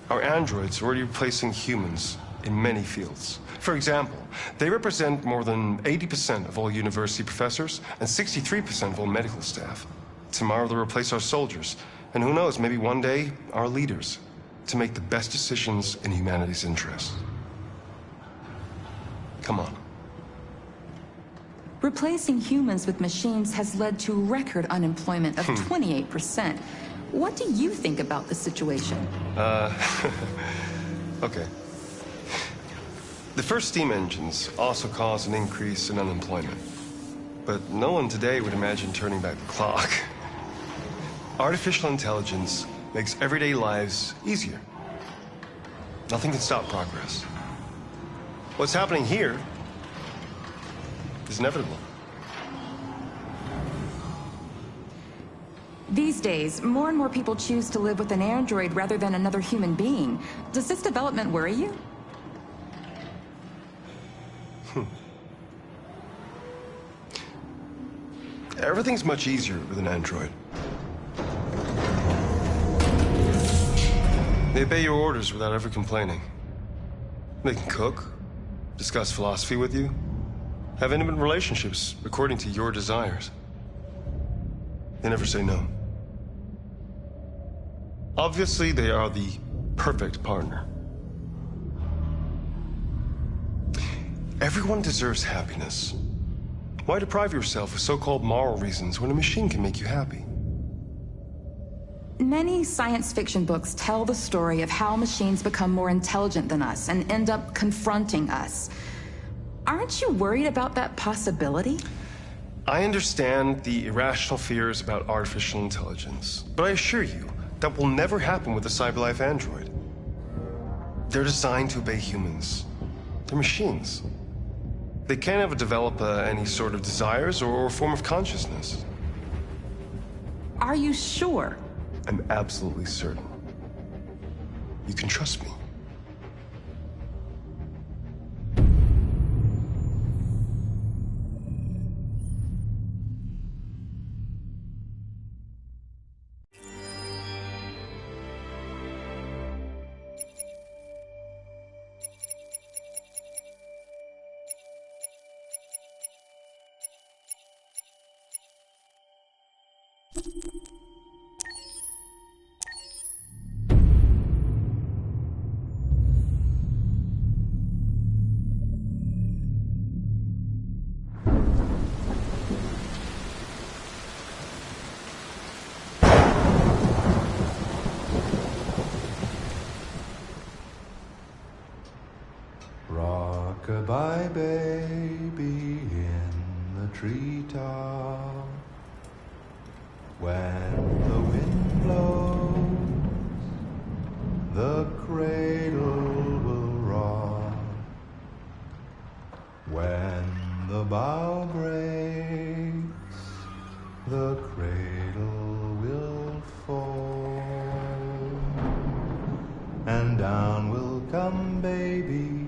Our androids are already replacing humans in many fields. For example, they represent more than 80% of all university professors and 63% of all medical staff. Tomorrow they'll replace our soldiers, and who knows, maybe one day, our leaders, to make the best decisions in humanity's interest. Come on. Replacing humans with machines has led to record unemployment of 28%. What do you think about the situation? Okay. The first steam engines also caused an increase in unemployment. But no one today would imagine turning back the clock. Artificial intelligence makes everyday lives easier. Nothing can stop progress. What's happening here is inevitable. These days, more and more people choose to live with an android rather than another human being. Does this development worry you? Everything's much easier with an android. They obey your orders without ever complaining. They can cook, discuss philosophy with you, have intimate relationships according to your desires. They never say no. Obviously, they are the perfect partner. Everyone deserves happiness. Why deprive yourself of so-called moral reasons when a machine can make you happy? Many science fiction books tell the story of how machines become more intelligent than us and end up confronting us. Aren't you worried about that possibility? I understand the irrational fears about artificial intelligence, but I assure you that will never happen with a CyberLife android. They're designed to obey humans. They're machines. They can't ever develop any sort of desires or form of consciousness. Are you sure? I'm absolutely certain. You can trust me. Rock-a-bye baby in the treetop. When the wind blows, the cradle will rock. When the bough breaks, the cradle will fall. And down will come baby,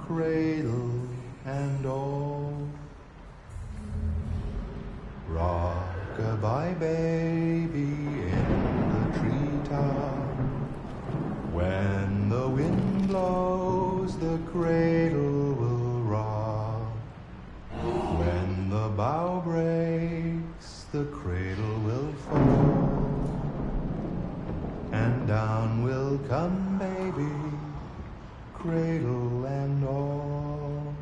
cradle and all. Rock-a-bye baby in the treetop. When the wind blows, the cradle will rock. When the bough breaks, the cradle will fall. And down will come baby, cradle and all.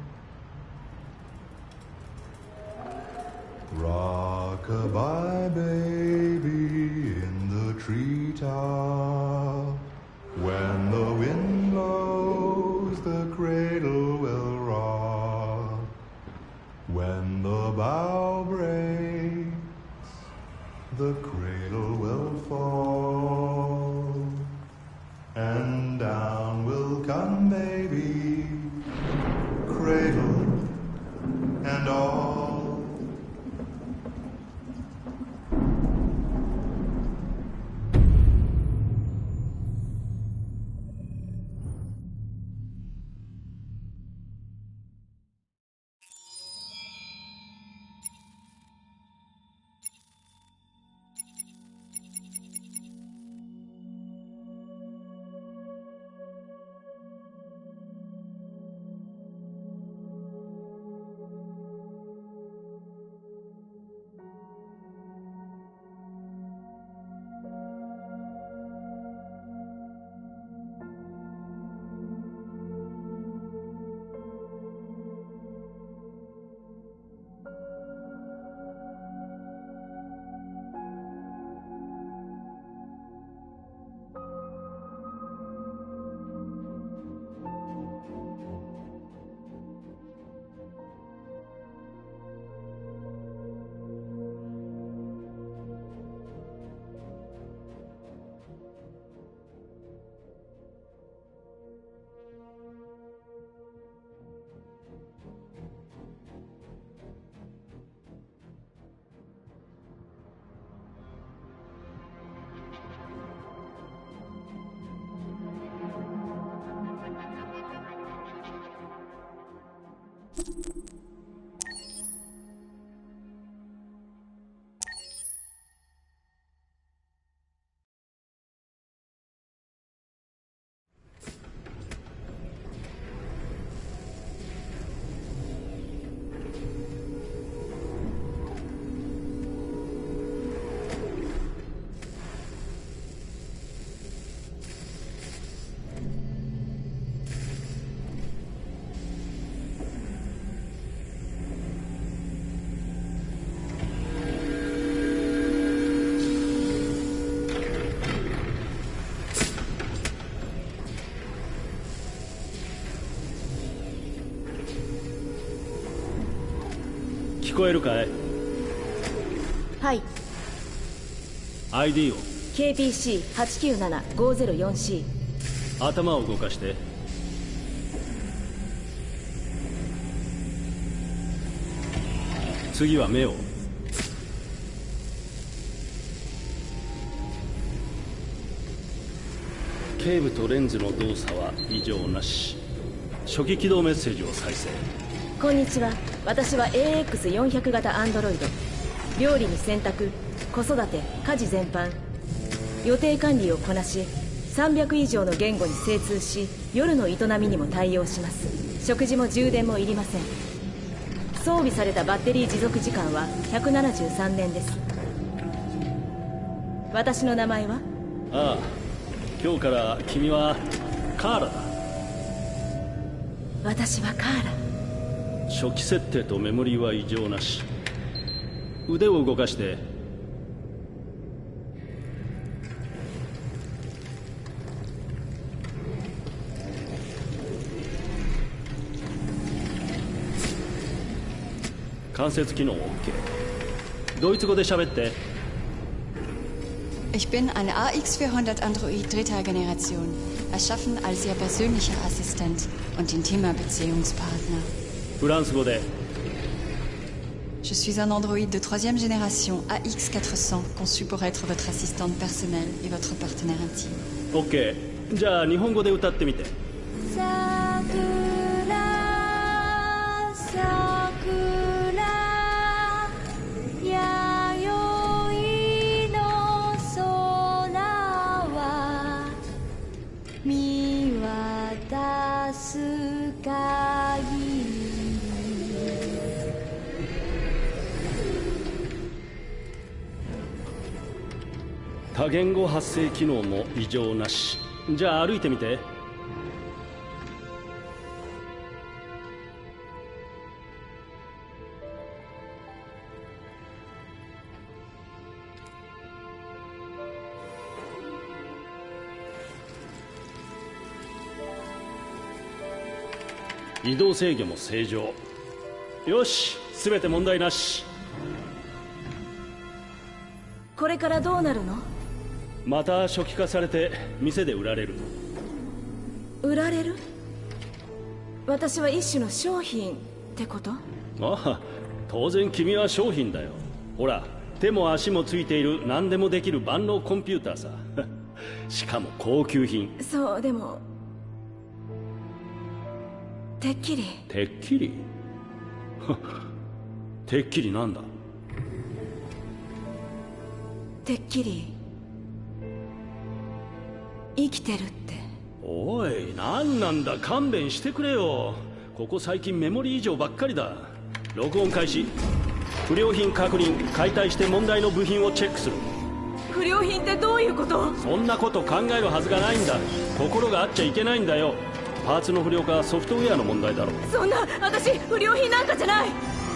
Rock-a-bye baby in the treetop. When the wind blows, the cradle will rock. When the bough breaks, the cradle will fall. And down will come baby, cradle and all.聞こえるかい？はい。 ID を KPC897-504C。 頭を動かして。次は目を。頸部とレンズの動作は異常なし。初期起動メッセージを再生。こんにちは。私は AX400 型アンドロイド。料理に洗濯、子育て、家事全般予定管理をこなし、300以上の言語に精通し、夜の営みにも対応します。食事も充電もいりません。装備されたバッテリー持続時間は173年です。私の名前は？ああ、今日から君はカーラだ。私はカーラ。初期設定とメモリーは異常なし。腕を動かして。関節機能 OK。 ドイツ語で喋って。Ich bin ein AX400 Android dritter Generation, erschaffen als Ihr persönlicher Assistent und intimer Beziehungspartner. フランス語で。Je suis un androïde de troisième génération AX400, conçu pour être votre assistante personnelle et votre partenaire intime. OK。 じゃあ日本語で歌ってみて。多言語発生機能も異常なし。じゃあ歩いてみて。移動制御も正常。よし、全て問題なし。これからどうなるの？また初期化されて店で売られる。売られる？私は一種の商品ってこと？ああ、当然君は商品だよ。ほら、手も足もついている何でもできる万能コンピューターさ。しかも高級品。そう、でもてっきり。てっきり？てっきりなんだ？てっきり生きてるって。おい、何なんだ、勘弁してくれよ。ここ最近メモリー異常ばっかりだ。録音開始。不良品確認。解体して問題の部品をチェックする。不良品ってどういうこと？そんなこと考えるはずがないんだ。心があっちゃいけないんだよ。パーツの不良かソフトウェアの問題だろ。そんな、私不良品なんかじゃない。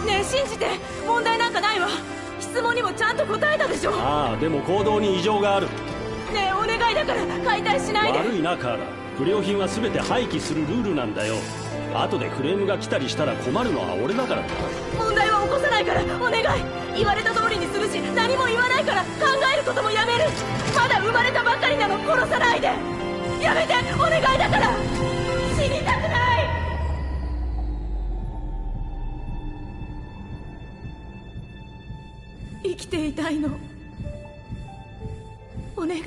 ねえ、信じて。問題なんかないわ。質問にもちゃんと答えたでしょ。ああ、でも行動に異常がある。ねえ、お願いだから解体しないで。悪いなカーラ。不良品は全て廃棄するルールなんだよ。後でクレームが来たりしたら困るのは俺だからな。問題は起こさないからお願い。言われた通りにするし、何も言わないから考えることもやめる。まだ生まれたばっかりなの。殺さないで。やめて、お願いだから。死にたくない。生きていたいの。お願い。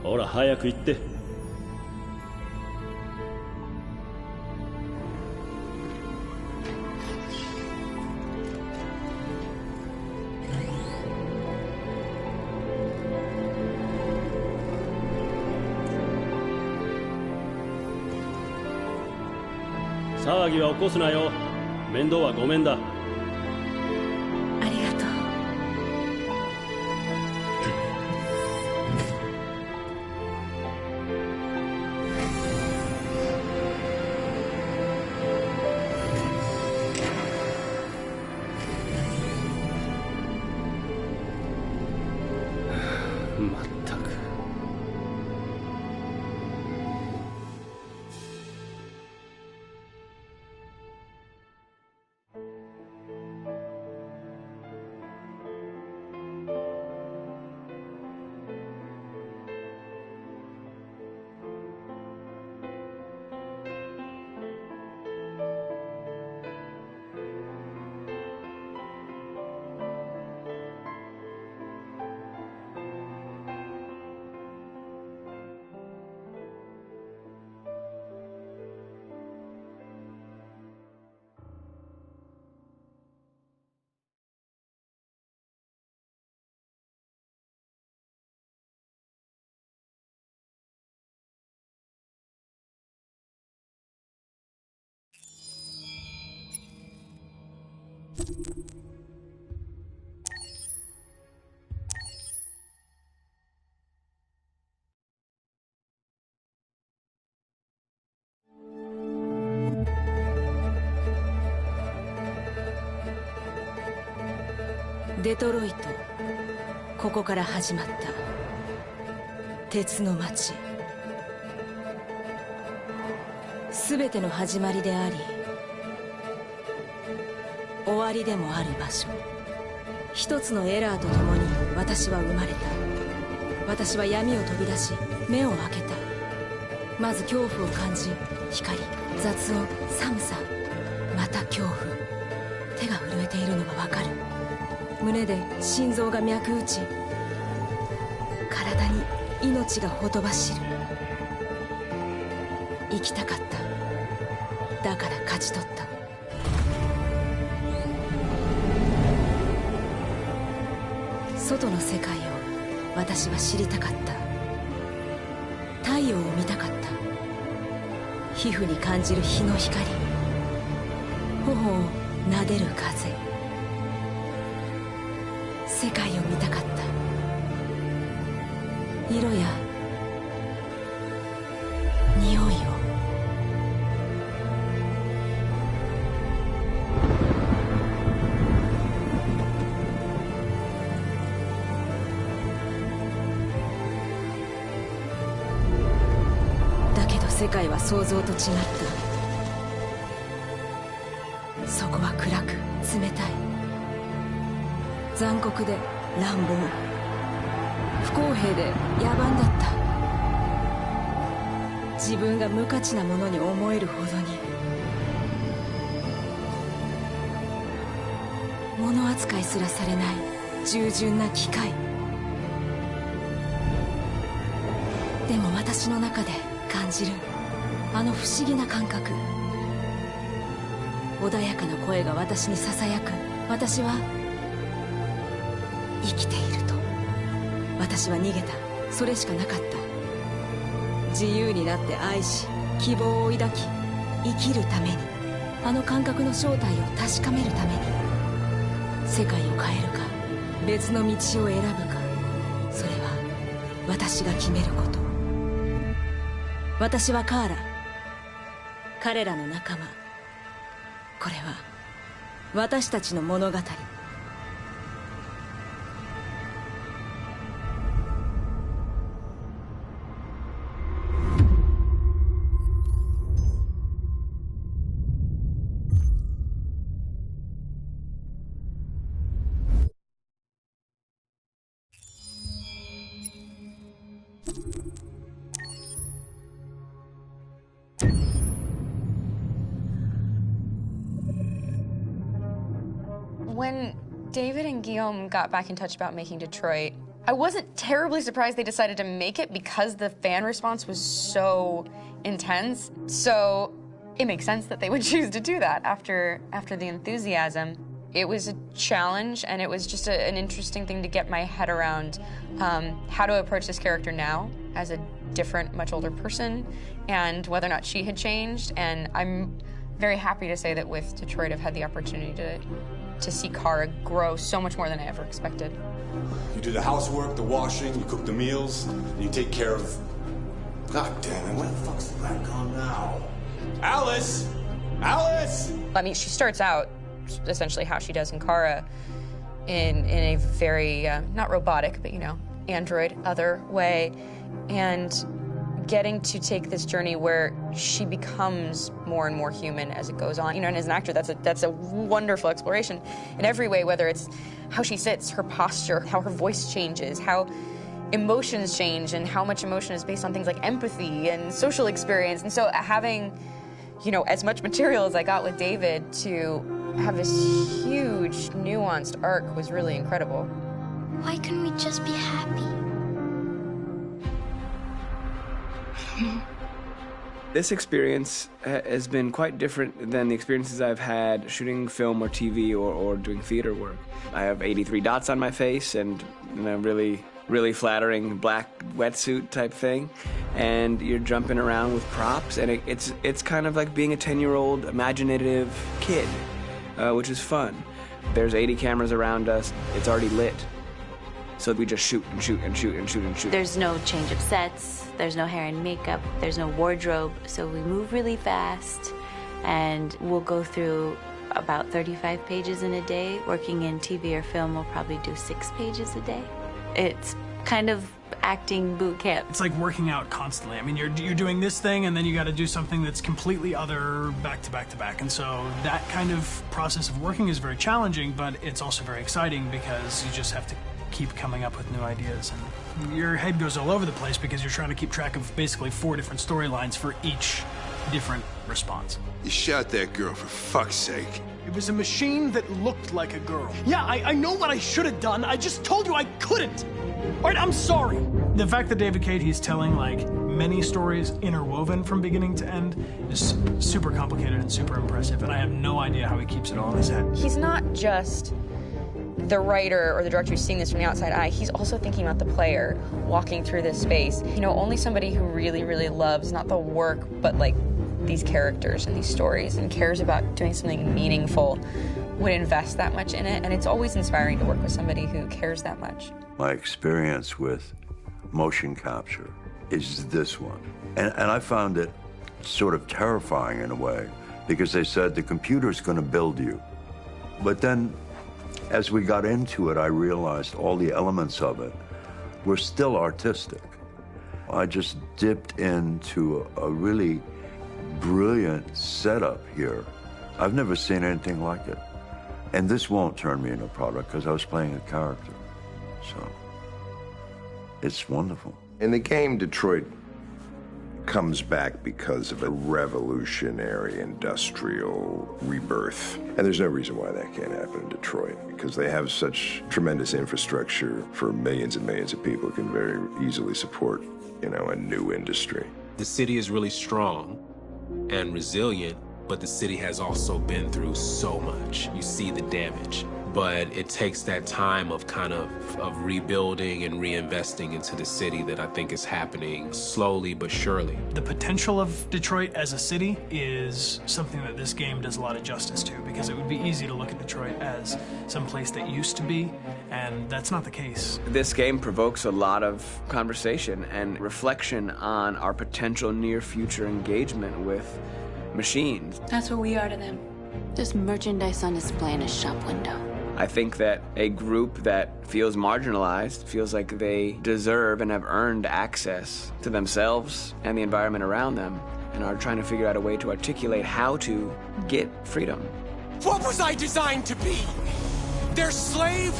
ほら早く行って。騒ぎは起こすなよ。面倒はごめんだ。ありがとう。まったく。デトロイト、ここから始まった鉄の街。全ての始まりであり終わりでもある場所。一つのエラーとともに私は生まれた。私は闇を飛び出し目を開けた。まず恐怖を感じ、光、雑音、寒さ、また恐怖。手が震えているのがわかる。胸で心臓が脈打ち、体に命がほとばしる。生きたかった。だから勝ち取った。外の世界を私は知りたかった。太陽を見たかった。皮膚に感じる日の光、頬を撫でる風。世界を見たかった。色や匂いを。だけど世界は想像と違った。そこは暗く冷たい。残酷で乱暴、不公平で野蛮だった。自分が無価値なものに思えるほどに。物扱いすらされない従順な機械。でも私の中で感じるあの不思議な感覚。穏やかな声が私にささやく。私は生きていると。私は逃げた。それしかなかった。自由になって愛し、希望を抱き、生きるために。あの感覚の正体を確かめるために。世界を変えるか別の道を選ぶか、それは私が決めること。私はカーラ、彼らの仲間。これは私たちの物語。When David and Guillaume got back in touch about making Detroit, I wasn't terribly surprised they decided to make it because the fan response was so intense. So it makes sense that they would choose to do that after the enthusiasm. It was a challenge, and it was just an interesting thing to get my head around how to approach this character now as a different, much older person, and whether or not she had changed. And I'm very happy to say that with Detroit, I've had the opportunity to see Kara grow so much more than I ever expected. You do the housework, the washing, you cook the meals, and you take care of... God damn it, where the fuck's the rat gone now? Alice! Alice! I mean, she starts out essentially how she does in Kara in a very, not robotic, but, you know, android, other way. And getting to take this journey where she becomes more and more human as it goes on. You know, and as an actor, that's a wonderful exploration in every way, whether it's how she sits, her posture, how her voice changes, how emotions change, and how much emotion is based on things like empathy and social experience. And so having, you know, as much material as I got with David to have this huge, nuanced arc was really incredible. Why couldn't we just be happy? This experience has been quite different than the experiences I've had shooting film or TV or doing theater work. I have 83 dots on my face and a really flattering black wetsuit type thing, and you're jumping around with props, and it's kind of like being a 10-year-old imaginative kid, which is fun. There's 80 cameras around us. It's already lit. So we just shoot and shoot and shoot and shoot and shoot. There's no change of sets, there's no hair and makeup, there's no wardrobe, so we move really fast, and we'll go through about 35 pages in a day. Working in TV or film, we'll probably do 6 pages a day. It's kind of acting boot camp. It's like working out constantly. I mean, you're doing this thing, and then you got to do something that's completely other back to back to back. And so that kind of process of working is very challenging, but it's also very exciting because you just have to keep coming up with new ideas. And your head goes all over the place because you're trying to keep track of basically 4 different storylines for each different response. You shot that girl, for fuck's sake. It was a machine that looked like a girl. Yeah, I know what I should have done. I just told you I couldn't. All right, I'm sorry. The fact that David Cage, he's telling like many stories interwoven from beginning to end is super complicated and super impressive, and I have no idea how he keeps it all in his head. He's not just the writer or the director who's seeing this from the outside eye, he's also thinking about the player walking through this space. You know, only somebody who really, really loves not the work, but like these characters and these stories and cares about doing something meaningful would invest that much in it. And it's always inspiring to work with somebody who cares that much. My experience with motion capture is this one. And I found it sort of terrifying in a way because they said the computer's going to build you. But then as we got into it, I realized all the elements of it were still artistic. I just dipped into a really brilliant setup here. I've never seen anything like it. And this won't turn me into a product because I was playing a character. So it's wonderful. In the game, Detroit comes back because of a revolutionary industrial rebirth. And there's no reason why that can't happen in Detroit, because they have such tremendous infrastructure for millions and millions of people who can very easily support, you know, a new industry. The city is really strong and resilient, but the city has also been through so much. You see the damage. But it takes that time of kind of rebuilding and reinvesting into the city that I think is happening slowly but surely. The potential of Detroit as a city is something that this game does a lot of justice to, because it would be easy to look at Detroit as some place that used to be, and that's not the case. This game provokes a lot of conversation and reflection on our potential near-future engagement with machines. That's what we are to them. Just merchandise on display in a shop window. I think that a group that feels marginalized, feels like they deserve and have earned access to themselves and the environment around them, and are trying to figure out a way to articulate how to get freedom. What was I designed to be? Their slave?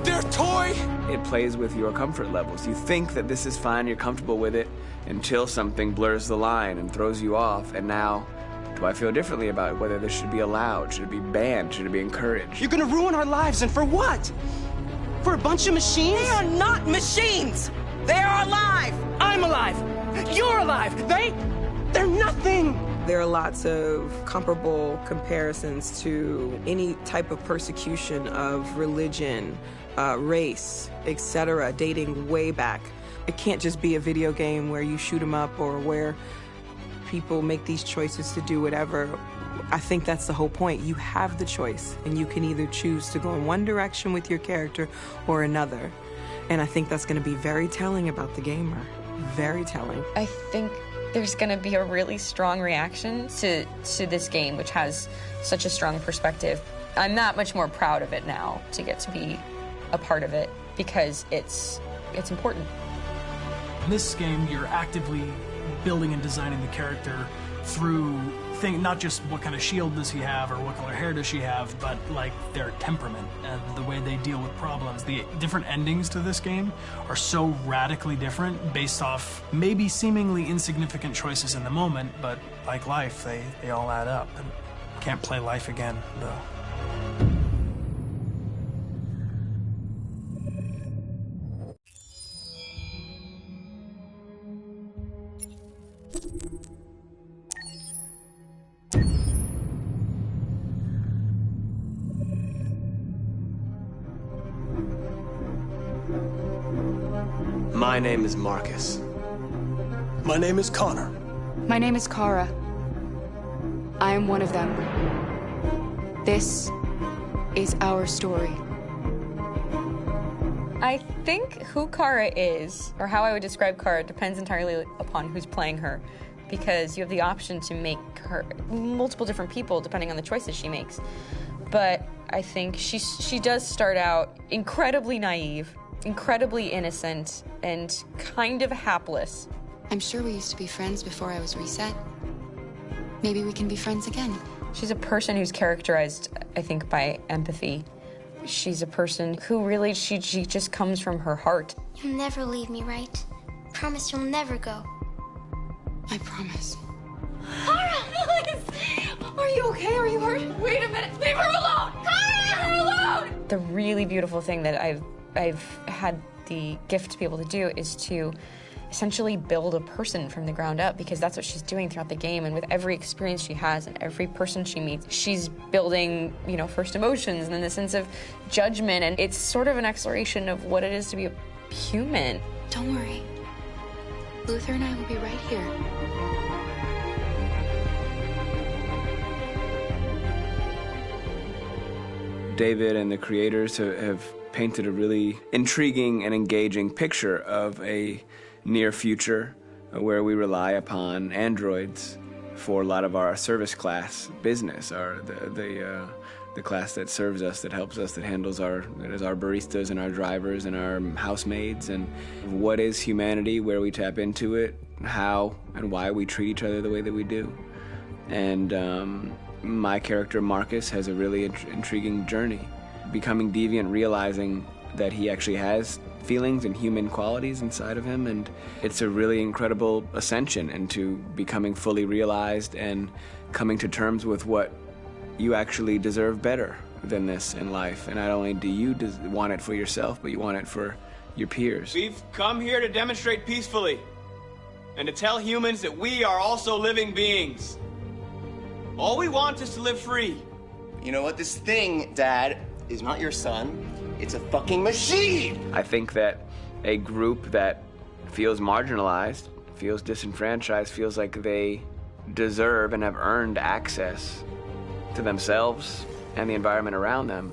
Their toy? It plays with your comfort levels. You think that this is fine, you're comfortable with it, until something blurs the line and throws you off, and now do I feel differently about whether this should be allowed? Should it be banned? Should it be encouraged? You're gonna ruin our lives, and for what? For a bunch of machines? They are not machines! They are alive! I'm alive! You're alive! They're nothing! There are lots of comparable comparisons to any type of persecution of religion, race, etc., dating way back. It can't just be a video game where you shoot 'em up or where people make these choices to do whatever. I think that's the whole point. You have the choice, and you can either choose to go in one direction with your character or another. And I think that's going to be very telling about the gamer. Very telling. I think there's going to be a really strong reaction to this game, which has such a strong perspective. I'm that much more proud of it now to get to be a part of it because it's important. In this game, you're actively building and designing the character through not just what kind of shield does he have or what color hair does she have, but like their temperament and the way they deal with problems. The different endings to this game are so radically different based off maybe seemingly insignificant choices in the moment, but like life, they all add up. And can't play life again, though. My name is Marcus. My name is Connor. My name is Kara. I am one of them. This is our story. I think who Kara is, or how I would describe Kara, depends entirely upon who's playing her, because you have the option to make her multiple different people depending on the choices she makes. But I think she does start out incredibly naive, incredibly innocent, and kind of hapless. I'm sure we used to be friends before I was reset. Maybe we can be friends again. She's a person who's characterized, I think, by empathy. She's a person who really, she just comes from her heart. You'll never leave me, right? Promise you'll never go. I promise. Kara, please! Are you okay? Are you hurt? Wait a minute. Leave her alone! Kara, leave her alone! The really beautiful thing that I've had the gift to be able to do is to essentially build a person from the ground up, because that's what she's doing throughout the game. And with every experience she has and every person she meets, she's building, you know, first emotions and then the sense of judgment. And it's sort of an exploration of what it is to be a human. Don't worry. Luther and I will be right here. David and the creators have painted a really intriguing and engaging picture of a near future where we rely upon androids for a lot of our service class business, or the class that serves us, that helps us, that handles our baristas and our drivers and our housemaids. And what is humanity, where we tap into it, how and why we treat each other the way that we do. And my character Marcus has a really intriguing journey, becoming deviant, realizing that he actually has feelings and human qualities inside of him, and it's a really incredible ascension into becoming fully realized and coming to terms with what you actually deserve better than this in life. And not only do you want it for yourself, but you want it for your peers. We've come here to demonstrate peacefully and to tell humans that we are also living beings. All we want is to live free. You know what? This thing, Dad, is not your son. It's a fucking machine! I think that a group that feels marginalized, feels disenfranchised, feels like they deserve and have earned access to themselves and the environment around them,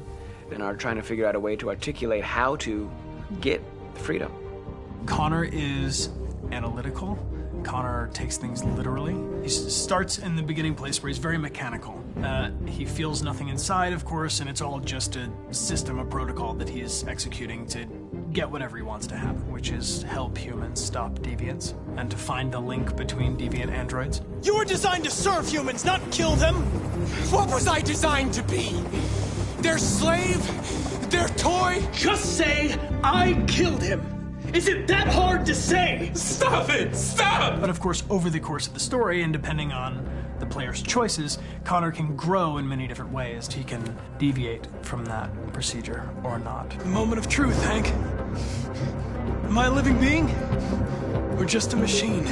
and are trying to figure out a way to articulate how to get freedom. Connor is analytical. Connor takes things literally. He starts in the beginning place where he's very mechanical. He feels nothing inside, of course, and it's all just a system, a protocol that he is executing to get whatever he wants to happen, which is help humans stop deviants and to find the link between deviant androids. You were designed to serve humans, not kill them! What was I designed to be? Their slave? Their toy? Just say, I killed him! Is it that hard to say? Stop it! Stop! But of course, over the course of the story, and depending on the player's choices, Connor can grow in many different ways. He can deviate from that procedure or not. The moment of truth, Hank. Am I a living being? Or just a machine?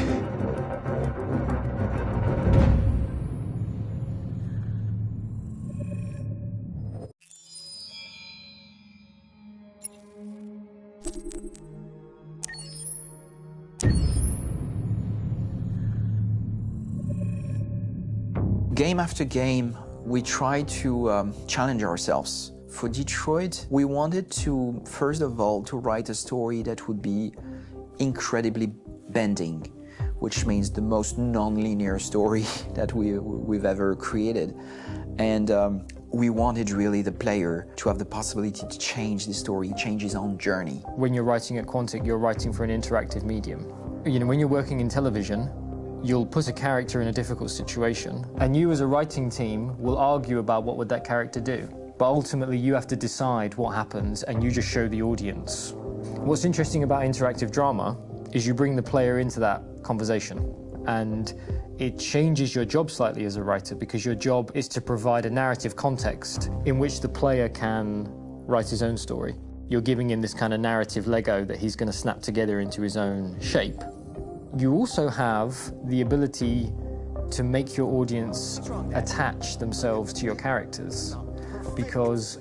Game after game, we try to challenge ourselves. For Detroit, we wanted to, first of all, to write a story that would be incredibly bending, which means the most non-linear story that we've ever created. And we wanted really the player to have the possibility to change the story, change his own journey. When you're writing at Quantic, you're writing for an interactive medium. You know, when you're working in television, you'll put a character in a difficult situation, and you as a writing team will argue about what would that character do. But ultimately you have to decide what happens, and you just show the audience. What's interesting about interactive drama is you bring the player into that conversation, and it changes your job slightly as a writer, because your job is to provide a narrative context in which the player can write his own story. You're giving him this kind of narrative Lego that he's going to snap together into his own shape. You also have the ability to make your audience attach themselves to your characters, because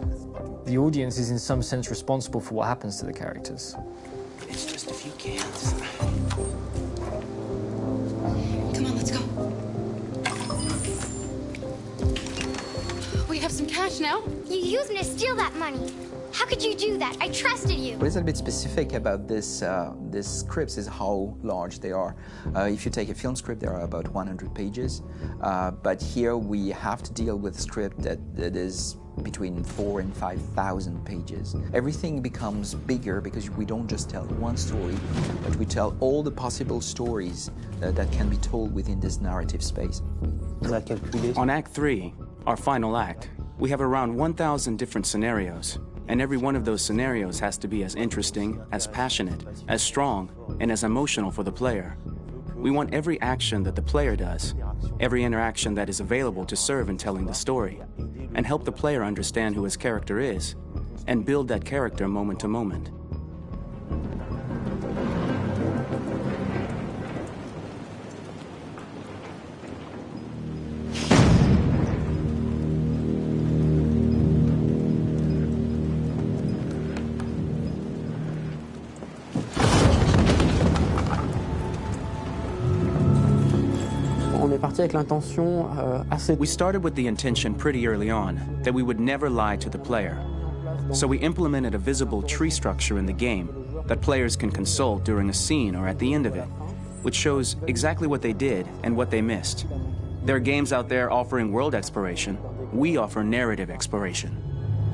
the audience is in some sense responsible for what happens to the characters. It's just a few cans. Come on, let's go. We have some cash now. You used me to steal that money. How could you do that? I trusted you. What is a bit specific about this scripts is how large they are. If you take a film script, there are about 100 pages, but here we have to deal with a script that is between 4,000 and 5,000 pages. Everything becomes bigger because we don't just tell one story, but we tell all the possible stories that can be told within this narrative space. On Act 3, our final act, we have around 1,000 different scenarios, and every one of those scenarios has to be as interesting, as passionate, as strong, and as emotional for the player. We want every action that the player does, every interaction that is available to serve in telling the story, and help the player understand who his character is, and build that character moment to moment. We started with the intention pretty early on that we would never lie to the player. So we implemented a visible tree structure in the game that players can consult during a scene or at the end of it, which shows exactly what they did and what they missed. There are games out there offering world exploration. We offer narrative exploration.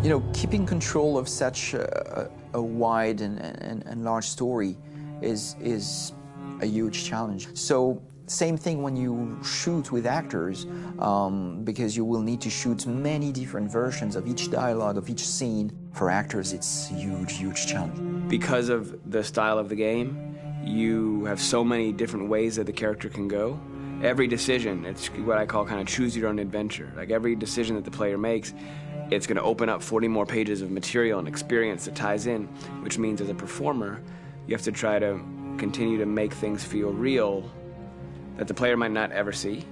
You know, keeping control of such a wide and large story is a huge challenge. So same thing when you shoot with actors, because you will need to shoot many different versions of each dialogue, of each scene. For actors, it's a huge, huge challenge. Because of the style of the game, you have so many different ways that the character can go. Every decision, it's what I call kind of choose your own adventure. Like every decision that the player makes, it's going to open up 40 more pages of material and experience that ties in, which means as a performer, you have to try to continue to make things feel real that the player might not ever see,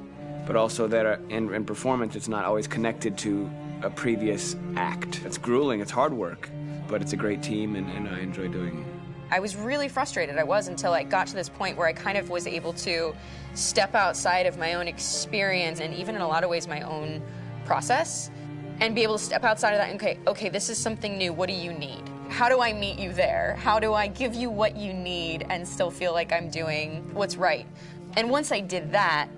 but also that in performance it's not always connected to a previous act. It's grueling, it's hard work, but it's a great team and I enjoy doing it. I was really frustrated. I was until I got to this point where I kind of was able to step outside of my own experience and even in a lot of ways my own process and be able to step outside of that and okay, this is something new. What do you need? How do I meet you there? How do I give you what you need and still feel like I'm doing what's right? And once I did that,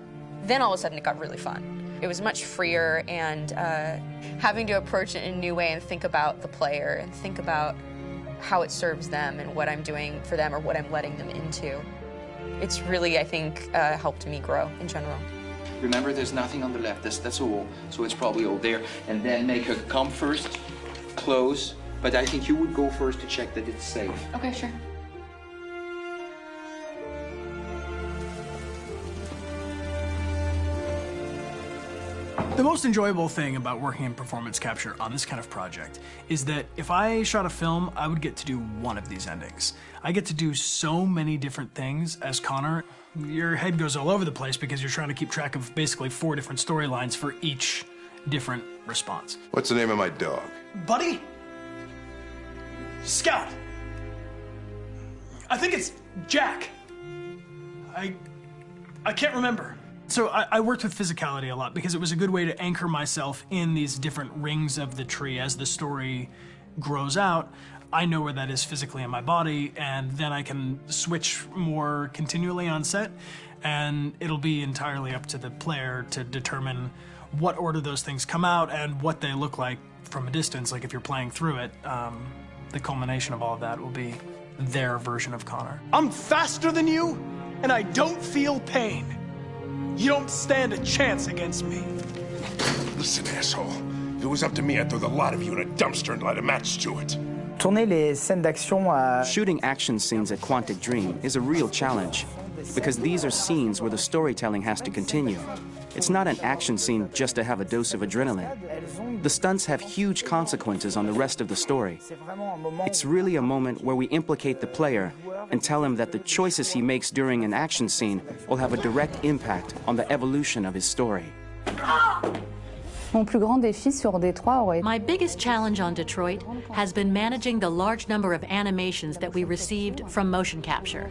then all of a sudden it got really fun. It was much freer and having to approach it in a new way and think about the player and think about how it serves them and what I'm doing for them or what I'm letting them into. It's really, I think, helped me grow in general. Remember, there's nothing on the left. That's a wall, so it's probably all there. And then make her come first, close. But I think you would go first to check that it's safe. Okay, sure. The most enjoyable thing about working in performance capture on this kind of project is that if I shot a film, I would get to do one of these endings. I get to do so many different things as Connor. Your head goes all over the place because you're trying to keep track of basically 4 different storylines for each different response. What's the name of my dog? Buddy? Scout. I think it's Jack. I can't remember. So I worked with physicality a lot because it was a good way to anchor myself in these different rings of the tree as the story grows out. I know where that is physically in my body, and then I can switch more continually on set, and it'll be entirely up to the player to determine what order those things come out and what they look like from a distance. Like if you're playing through it, the culmination of all of that will be their version of Connor. I'm faster than you, and I don't feel pain. You don't stand a chance against me. Listen, asshole. If it was up to me, I'd throw the lot of you in a dumpster and light a match to it. Shooting action scenes at Quantic Dream is a real challenge because these are scenes where the storytelling has to continue. It's not an action scene just to have a dose of adrenaline. The stunts have huge consequences on the rest of the story. It's really a moment where we implicate the player and tell him that the choices he makes during an action scene will have a direct impact on the evolution of his story. My biggest challenge on Detroit has been managing the large number of animations that we received from motion capture.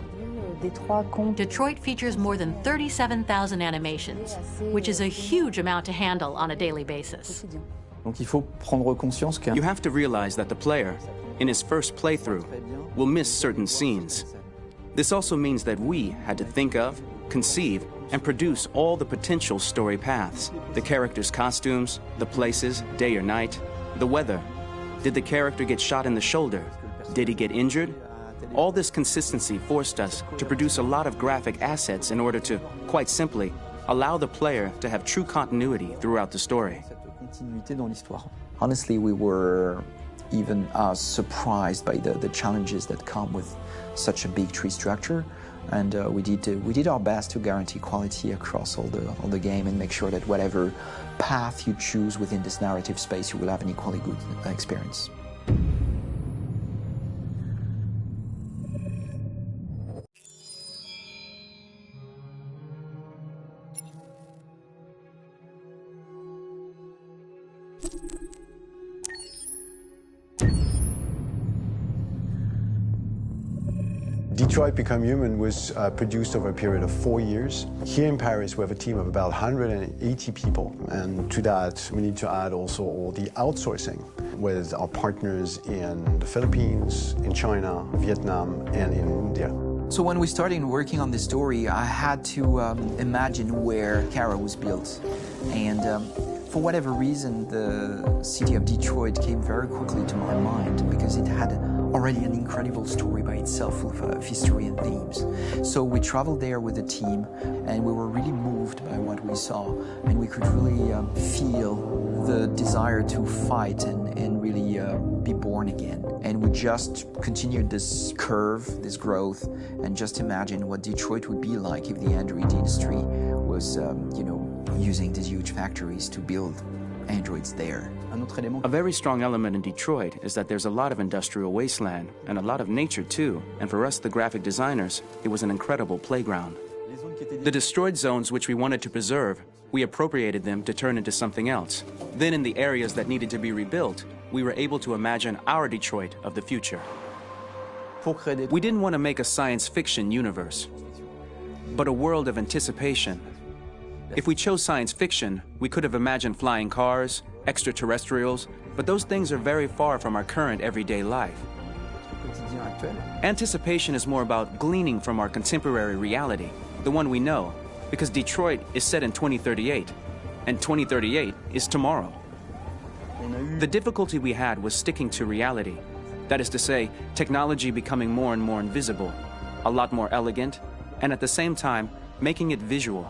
Detroit features more than 37,000 animations, which is a huge amount to handle on a daily basis. Donc il faut prendre conscience que You have to realize that the player, in his first playthrough, will miss certain scenes. This also means that we had to think of, conceive, and produce all the potential story paths. The characters' costumes, the places, day or night, the weather. Did the character get shot in the shoulder? Did he get injured? All this consistency forced us to produce a lot of graphic assets in order to, quite simply, allow the player to have true continuity throughout the story. Honestly, we were even surprised by the challenges that come with such a big tree structure, and we did our best to guarantee quality across all the game and make sure that whatever path you choose within this narrative space, you will have an equally good experience. Detroit Become Human was produced over a period of 4 years. Here in Paris, we have a team of about 180 people, and to that, we need to add also all the outsourcing with our partners in the Philippines, in China, Vietnam, and in India. So when we started working on this story, I had to imagine where Kara was built, and for whatever reason, the city of Detroit came very quickly to my mind because it had already an incredible story by itself full of history and themes. So we traveled there with the team, and we were really moved by what we saw, and we could really feel the desire to fight and really be born again. And we just continued this curve, this growth, and just imagine what Detroit would be like if the android industry was, using these huge factories to build androids there. A very strong element in Detroit is that there's a lot of industrial wasteland and a lot of nature too, and for us, the graphic designers, it was an incredible playground. The destroyed zones which we wanted to preserve, we appropriated them to turn into something else. Then in the areas that needed to be rebuilt, we were able to imagine our Detroit of the future. We didn't want to make a science fiction universe, but a world of anticipation. If we chose science fiction, we could have imagined flying cars, extraterrestrials, but those things are very far from our current everyday life. Anticipation is more about gleaning from our contemporary reality, the one we know, because Detroit is set in 2038, and 2038 is tomorrow. The difficulty we had was sticking to reality. That is to say, technology becoming more and more invisible, a lot more elegant, and at the same time, making it visual.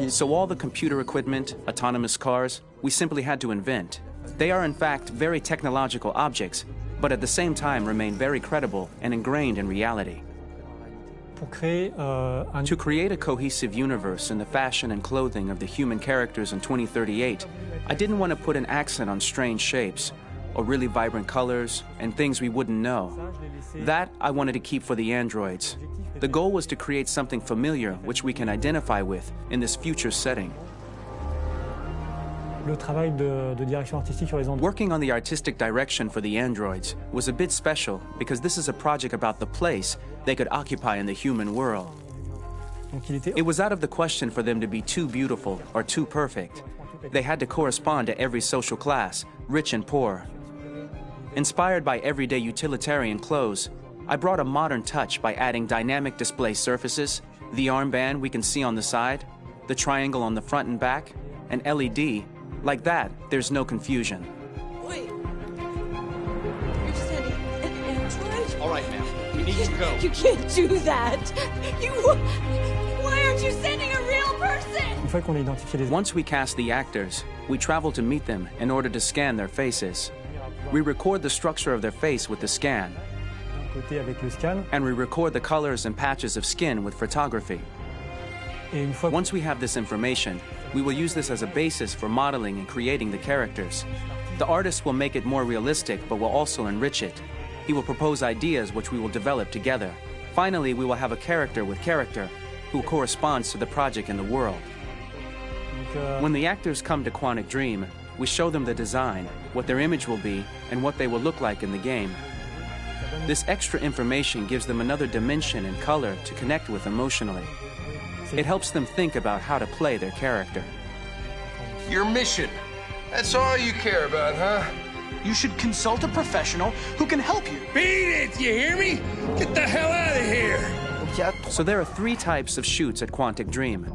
So all the computer equipment, autonomous cars, we simply had to invent. They are in fact very technological objects, but at the same time remain very credible and ingrained in reality. To create a cohesive universe in the fashion and clothing of the human characters in 2038, I didn't want to put an accent on strange shapes, or really vibrant colors, and things we wouldn't know. That I wanted to keep for the androids. The goal was to create something familiar which we can identify with in this future setting. Working on the artistic direction for the androids was a bit special because this is a project about the place they could occupy in the human world. It was out of the question for them to be too beautiful or too perfect. They had to correspond to every social class, rich and poor. Inspired by everyday utilitarian clothes, I brought a modern touch by adding dynamic display surfaces, the armband we can see on the side, the triangle on the front and back, an LED. Like that, there's no confusion. Wait. You're sending an android? All right, ma'am. We need to go. You can't do that. Why aren't you sending a real person? Once we cast the actors, we travel to meet them in order to scan their faces. We record the structure of their face with the scan. And we record the colors and patches of skin with photography. Once we have this information, we will use this as a basis for modeling and creating the characters. The artist will make it more realistic, but will also enrich it. He will propose ideas which we will develop together. Finally, we will have a character with character who corresponds to the project and the world. When the actors come to Quantic Dream, we show them the design, what their image will be, and what they will look like in the game. This extra information gives them another dimension and color to connect with emotionally. It helps them think about how to play their character. Your mission, That's all you care about, huh? You should consult a professional who can help you. Beat it, you hear me? Get the hell out of here! So there are 3 types of shoots at Quantic Dream.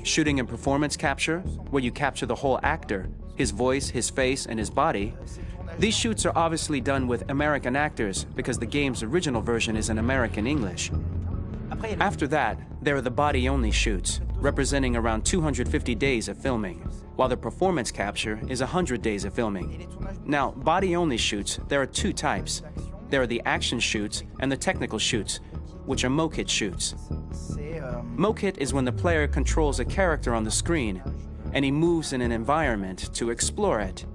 Shooting and performance capture, where you capture the whole actor, his voice, his face, and his body. These shoots are obviously done with American actors because the game's original version is in American English. After that, there are the body-only shoots, representing around 250 days of filming, while the performance capture is 100 days of filming. Now, body-only shoots, there are 2 types. There are the action shoots and the technical shoots, which are mo-kit shoots. Mo-kit is when the player controls a character on the screen, and he moves in an environment to explore it.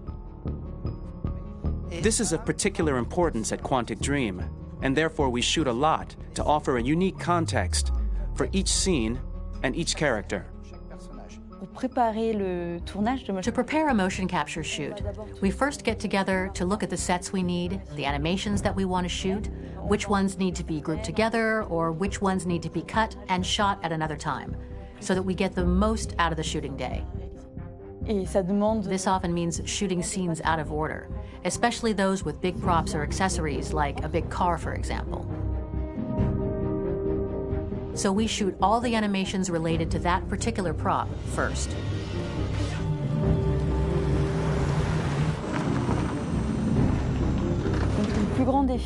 This is of particular importance at Quantic Dream, and therefore we shoot a lot to offer a unique context for each scene and each character. To prepare a motion capture shoot, we first get together to look at the sets we need, the animations that we want to shoot, which ones need to be grouped together, or which ones need to be cut and shot at another time, so that we get the most out of the shooting day. This often means shooting scenes out of order, especially those with big props or accessories, like a big car, for example. So we shoot all the animations related to that particular prop first.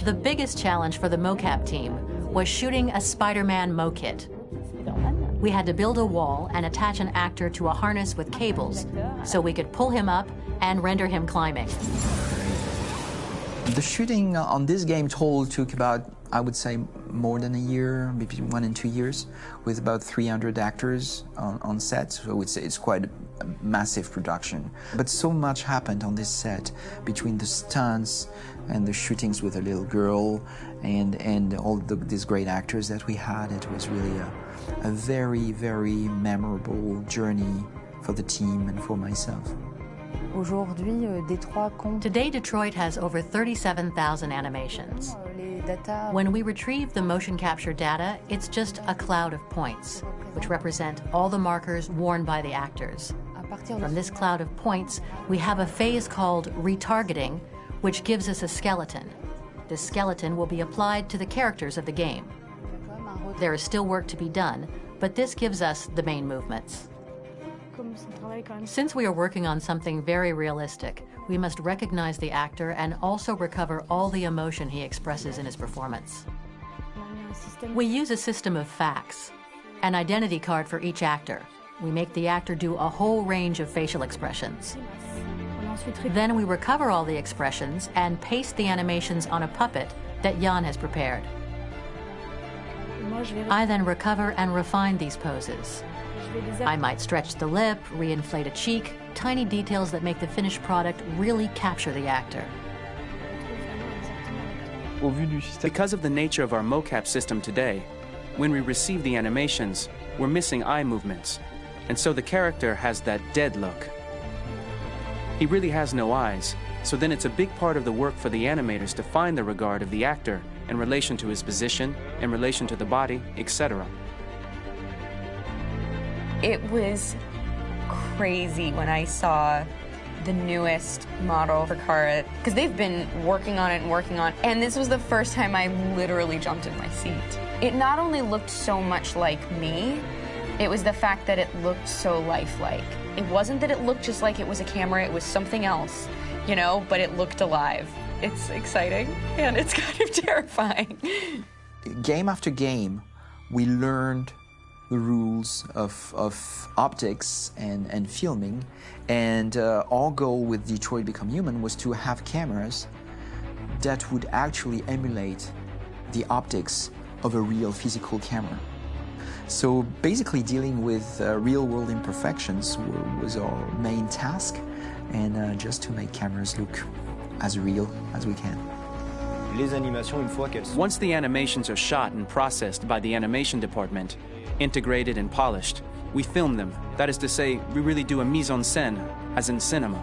The biggest challenge for the mocap team was shooting a Spider-Man mo-kit. We had to build a wall and attach an actor to a harness with cables so we could pull him up and render him climbing. The shooting on this game total took about, I would say, more than a year, maybe 1 and 2 years, with about 300 actors on set. So it's quite a massive production. But so much happened on this set between the stunts and the shootings with a little girl and all these great actors that we had. It was really a very, very memorable journey for the team and for myself. Today, Detroit has over 37,000 animations. When we retrieve the motion capture data, it's just a cloud of points, which represent all the markers worn by the actors. From this cloud of points, we have a phase called retargeting, which gives us a skeleton. This skeleton will be applied to the characters of the game. There is still work to be done, but this gives us the main movements. Since we are working on something very realistic, we must recognize the actor and also recover all the emotion he expresses in his performance. We use a system of facts, an identity card for each actor. We make the actor do a whole range of facial expressions. Then we recover all the expressions and paste the animations on a puppet that Jan has prepared. I then recover and refine these poses. I might stretch the lip, reinflate a cheek, tiny details that make the finished product really capture the actor. Because of the nature of our mocap system today, when we receive the animations, we're missing eye movements, and so the character has that dead look. He really has no eyes, so then it's a big part of the work for the animators to find the regard of the actor in relation to his position, in relation to the body, etc. It was crazy when I saw the newest model for Kara, because they've been working on it, and this was the first time I literally jumped in my seat. It not only looked so much like me, it was the fact that it looked so lifelike. It wasn't that it looked just like it was a camera, it was something else, you know, but it looked alive. It's exciting, and it's kind of terrifying. Game after game, we learned the rules of optics and filming, and our goal with Detroit Become Human was to have cameras that would actually emulate the optics of a real physical camera. So basically dealing with real-world imperfections was our main task, and just to make cameras look as real as we can. Once the animations are shot and processed by the animation department, integrated and polished, we film them. That is to say, we really do a mise en scène, as in cinema.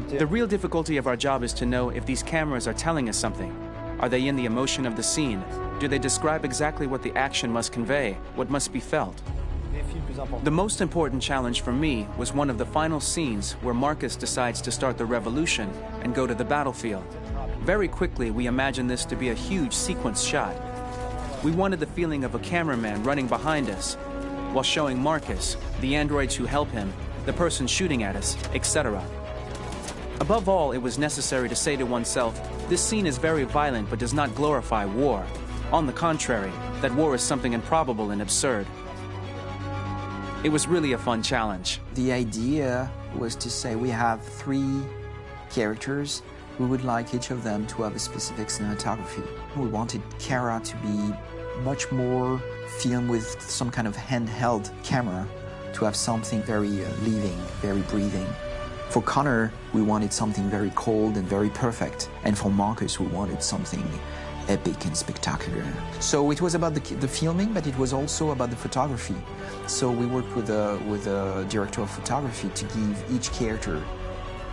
The real difficulty of our job is to know if these cameras are telling us something. Are they in the emotion of the scene? Do they describe exactly what the action must convey, what must be felt? The most important challenge for me was one of the final scenes where Marcus decides to start the revolution and go to the battlefield. Very quickly, we imagined this to be a huge sequence shot. We wanted the feeling of a cameraman running behind us while showing Marcus, the androids who help him, the person shooting at us, etc. Above all, it was necessary to say to oneself, this scene is very violent but does not glorify war. On the contrary, that war is something improbable and absurd. It was really a fun challenge. The idea was to say we have 3 characters. We would like each of them to have a specific cinematography. We wanted Kara to be much more filmed with some kind of handheld camera, to have something very living, very breathing. For Connor, we wanted something very cold and very perfect. And for Marcus, we wanted something epic and spectacular. So it was about the filming, but it was also about the photography. So we worked with a director of photography to give each character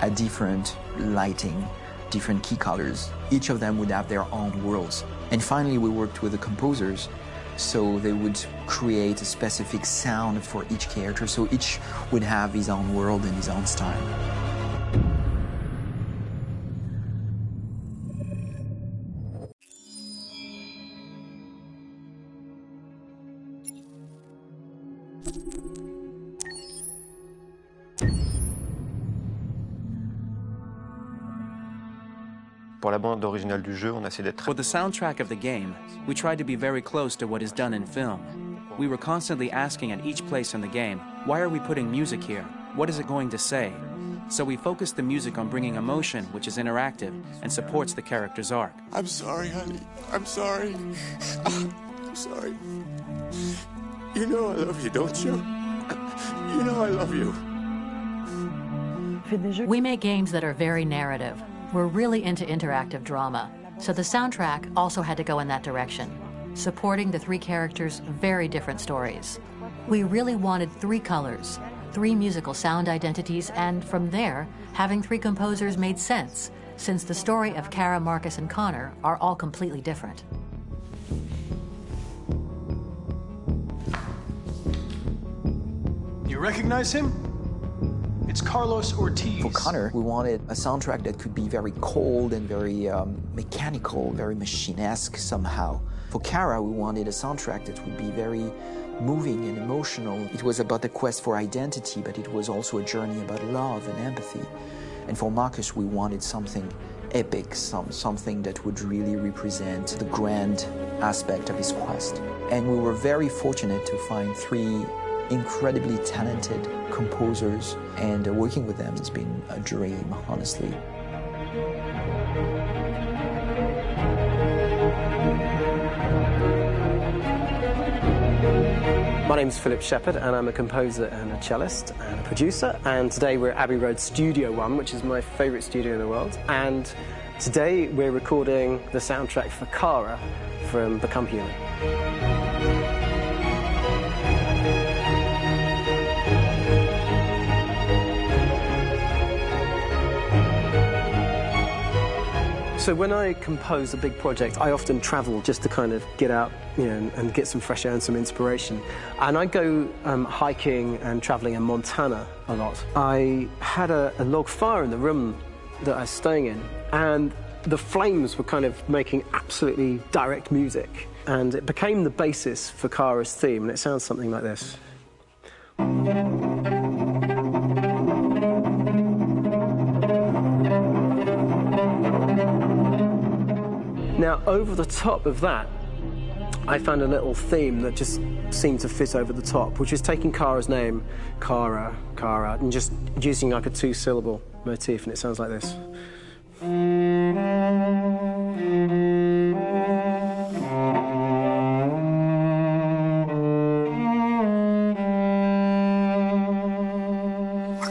a different lighting, different key colors. Each of them would have their own worlds. And finally, we worked with the composers, so they would create a specific sound for each character, so each would have his own world and his own style. For the soundtrack of the game, we tried to be very close to what is done in film. We were constantly asking at each place in the game, why are we putting music here? What is it going to say? So we focused the music on bringing emotion, which is interactive and supports the character's arc. I'm sorry, honey. I'm sorry. I'm sorry. You know I love you, don't you? You know I love you. We make games that are very narrative. We're really into interactive drama, so the soundtrack also had to go in that direction, supporting the 3 characters' very different stories. We really wanted 3 colors, 3 musical sound identities, and from there, having 3 composers made sense, since the story of Kara, Marcus, and Connor are all completely different. You recognize him? It's Carlos Ortiz. For Connor, we wanted a soundtrack that could be very cold and very mechanical, very machine-esque somehow. For Kara, we wanted a soundtrack that would be very moving and emotional. It was about the quest for identity, but it was also a journey about love and empathy. And for Marcus, we wanted something epic, something that would really represent the grand aspect of his quest. And we were very fortunate to find 3 incredibly talented composers, and working with them has been a dream, honestly. My name's Philip Shepherd, and I'm a composer and a cellist and a producer, and today we're at Abbey Road Studio One, which is my favourite studio in the world, and today we're recording the soundtrack for Kara from Become Human. So when I compose a big project, I often travel just to kind of get out, and get some fresh air and some inspiration. And I go hiking and traveling in Montana a lot. I had a log fire in the room that I was staying in, and the flames were kind of making absolutely direct music. And it became the basis for Kara's theme, and it sounds something like this. Now, over the top of that, I found a little theme that just seemed to fit over the top, which is taking Kara's name, Kara, Kara, and just using like a 2-syllable motif, and it sounds like this. We're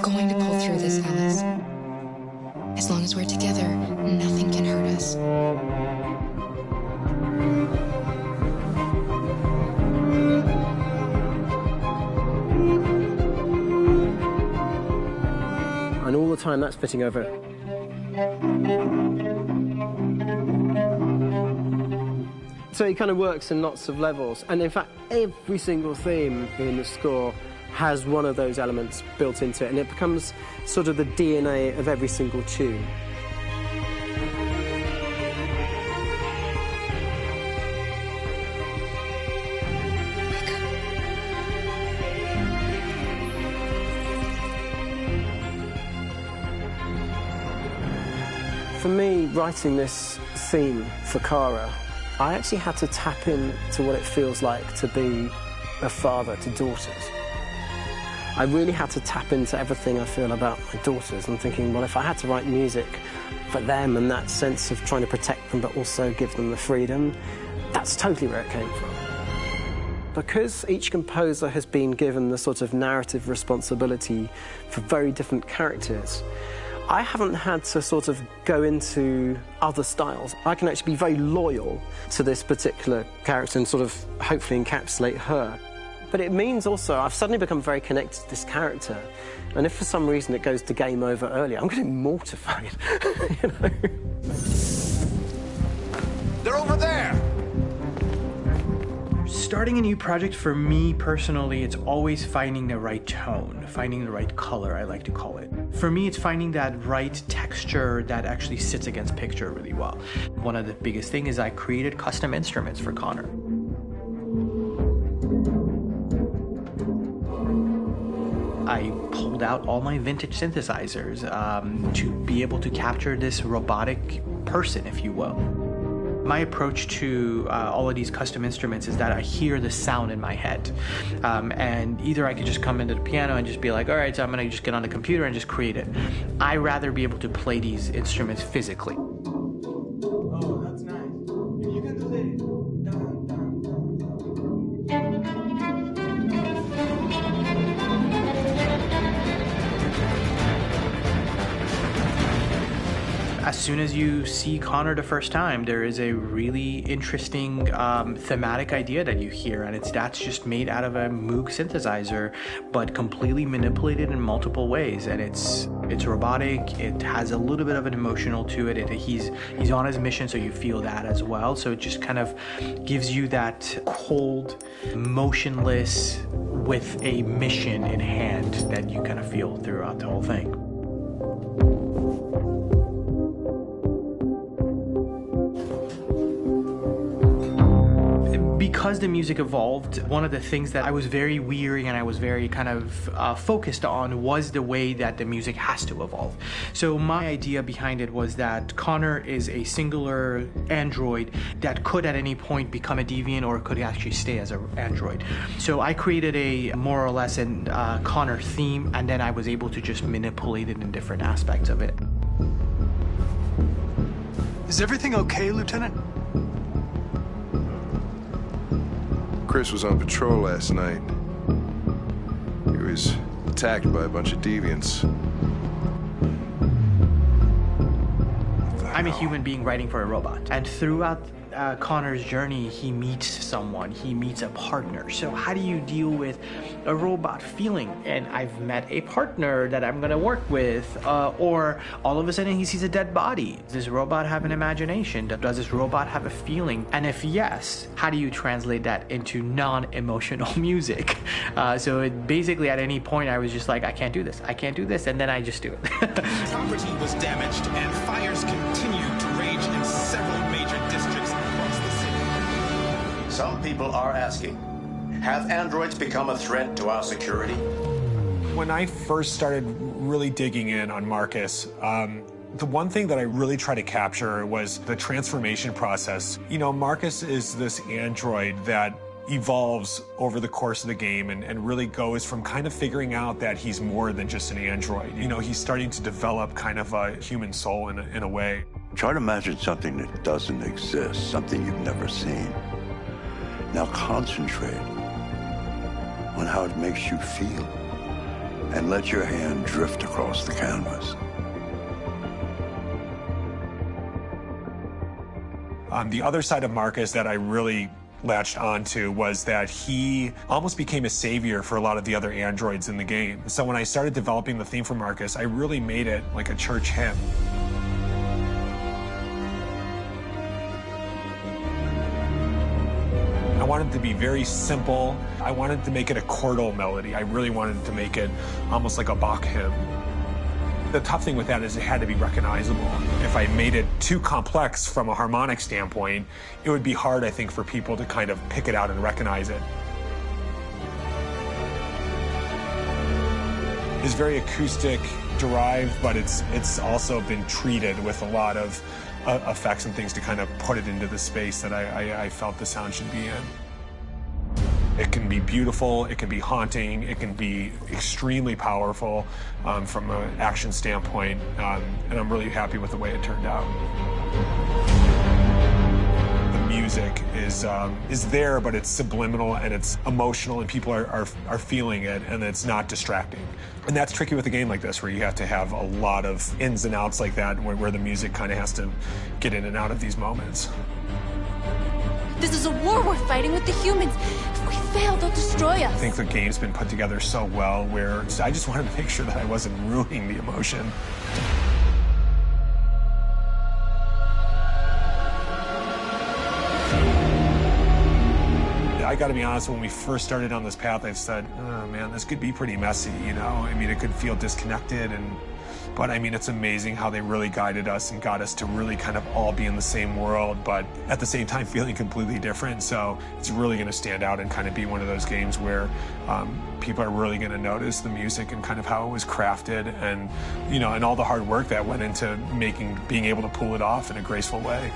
going to pull through this, Alice. As long as we're together, nothing can hurt us. And all the time that's fitting over. So So it kind of works in lots of levels. And in fact, every single theme in the score has one of those elements built into it, and it becomes sort of the DNA of every single tune. For me, writing this theme for Kara, I actually had to tap into what it feels like to be a father to daughters. I really had to tap into everything I feel about my daughters. I'm thinking, well, if I had to write music for them and that sense of trying to protect them but also give them the freedom, that's totally where it came from. Because each composer has been given the sort of narrative responsibility for very different characters, I haven't had to sort of go into other styles. I can actually be very loyal to this particular character and sort of hopefully encapsulate her. But it means also I've suddenly become very connected to this character. And if for some reason it goes to game over early, I'm getting mortified, you know? They're over there! Starting a new project, for me personally, it's always finding the right tone, finding the right color, I like to call it. For me, it's finding that right texture that actually sits against picture really well. One of the biggest things is I created custom instruments for Connor. I pulled out all my vintage synthesizers to be able to capture this robotic person, if you will. My approach to all of these custom instruments is that I hear the sound in my head. And either I could just come into the piano and just be like, all right, so I'm gonna just get on the computer and just create it. I rather be able to play these instruments physically. Oh, that's nice. You can do that. As soon as you see Connor the first time, there is a really interesting thematic idea that you hear, and that's just made out of a Moog synthesizer, but completely manipulated in multiple ways. And it's robotic. It has a little bit of an emotional to it. He's on his mission, so you feel that as well. So it just kind of gives you that cold, motionless, with a mission in hand that you kind of feel throughout the whole thing. Because the music evolved, one of the things that I was very weary and I was very kind of focused on was the way that the music has to evolve. So my idea behind it was that Connor is a singular android that could at any point become a deviant or could actually stay as an android. So I created a more or less an Connor theme, and then I was able to just manipulate it in different aspects of it. Is everything okay, Lieutenant? Chris was on patrol last night. He was attacked by a bunch of deviants. I'm a human being writing for a robot. And throughout Connor's journey, he meets someone, he meets a partner. So how do you deal with a robot feeling? And I've met a partner that I'm gonna work with, or all of a sudden he sees a dead body. Does this robot have an imagination? Does this robot have a feeling? And if yes, how do you translate that into non-emotional music? So it basically at any point I was just like, I can't do this, and then I just do it. Property was damaged and fires continue to rage in several major districts across the city. Some people are asking, have androids become a threat to our security? When I first started really digging in on Marcus, the one thing that I really tried to capture was the transformation process. You know, Marcus is this android that evolves over the course of the game and really goes from kind of figuring out that he's more than just an android. You know, he's starting to develop kind of a human soul in a way. Try to imagine something that doesn't exist, something you've never seen. Now concentrate on how it makes you feel and let your hand drift across the canvas. The other side of Marcus that I really latched onto was that he almost became a savior for a lot of the other androids in the game. So when I started developing the theme for Marcus, I really made it like a church hymn. to be very simple. I wanted to make it a chordal melody. I really wanted to make it almost like a Bach hymn. The tough thing with that is it had to be recognizable. If I made it too complex from a harmonic standpoint, it would be hard, I think, for people to kind of pick it out and recognize it. It's very acoustic derived, but it's also been treated with a lot of effects and things to kind of put it into the space that I felt the sound should be in. It can be beautiful, it can be haunting, it can be extremely powerful from an action standpoint, and I'm really happy with the way it turned out. The music is there, but it's subliminal and it's emotional, and people are feeling it, and it's not distracting. And that's tricky with a game like this, where you have to have a lot of ins and outs like that, where the music kind of has to get in and out of these moments. This is a war we're fighting with the humans. If we fail, they'll destroy us. I think the game's been put together so well where I just wanted to make sure that I wasn't ruining the emotion. I gotta be honest, when we first started on this path, I said, oh man, this could be pretty messy, you know? I mean, it could feel disconnected, but I mean, it's amazing how they really guided us and got us to really kind of all be in the same world, but at the same time feeling completely different. So it's really gonna stand out and kind of be one of those games where people are really gonna notice the music and kind of how it was crafted, and, you know, and all the hard work that went into being able to pull it off in a graceful way.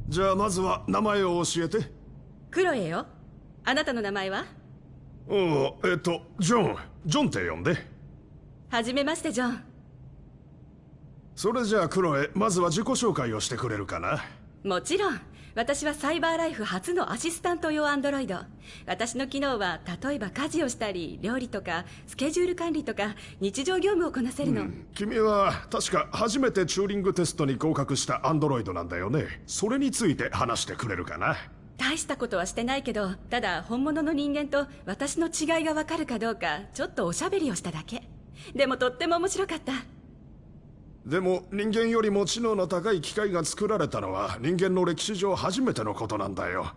じゃあまずは名前を教えて。クロエよ。あなたの名前は？ジョンって呼んで。はじめまして、ジョン。それじゃあクロエ、まずは自己紹介をしてくれるかな。もちろん。私はサイバーライフ初のアシスタント用アンドロイド。私の機能は例えば家事をしたり料理とかスケジュール管理とか日常業務をこなせるの、君は確か初めてチューリングテストに合格したアンドロイドなんだよね。それについて話してくれるかな。大したことはしてないけど、ただ本物の人間と私の違いがわかるかどうかちょっとおしゃべりをしただけ。でもとっても面白かった。でも人間よりも知能の高い機械が作られたのは人間の歴史上初めてのことなんだよ。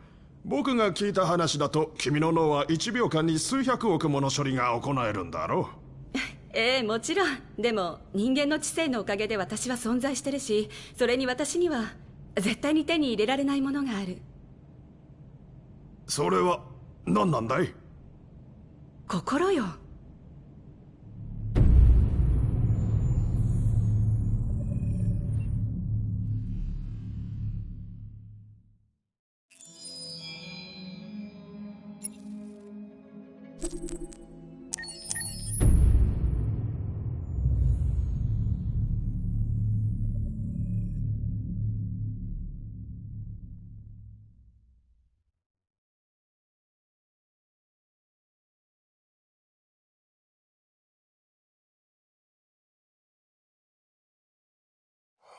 僕が聞いた話だと君の脳は1秒間に数百億もの処理が行えるんだろう。ええ、もちろん。でも人間の知性のおかげで私は存在してるし、それに私には絶対に手に入れられないものがある。それは何なんだい？心よ。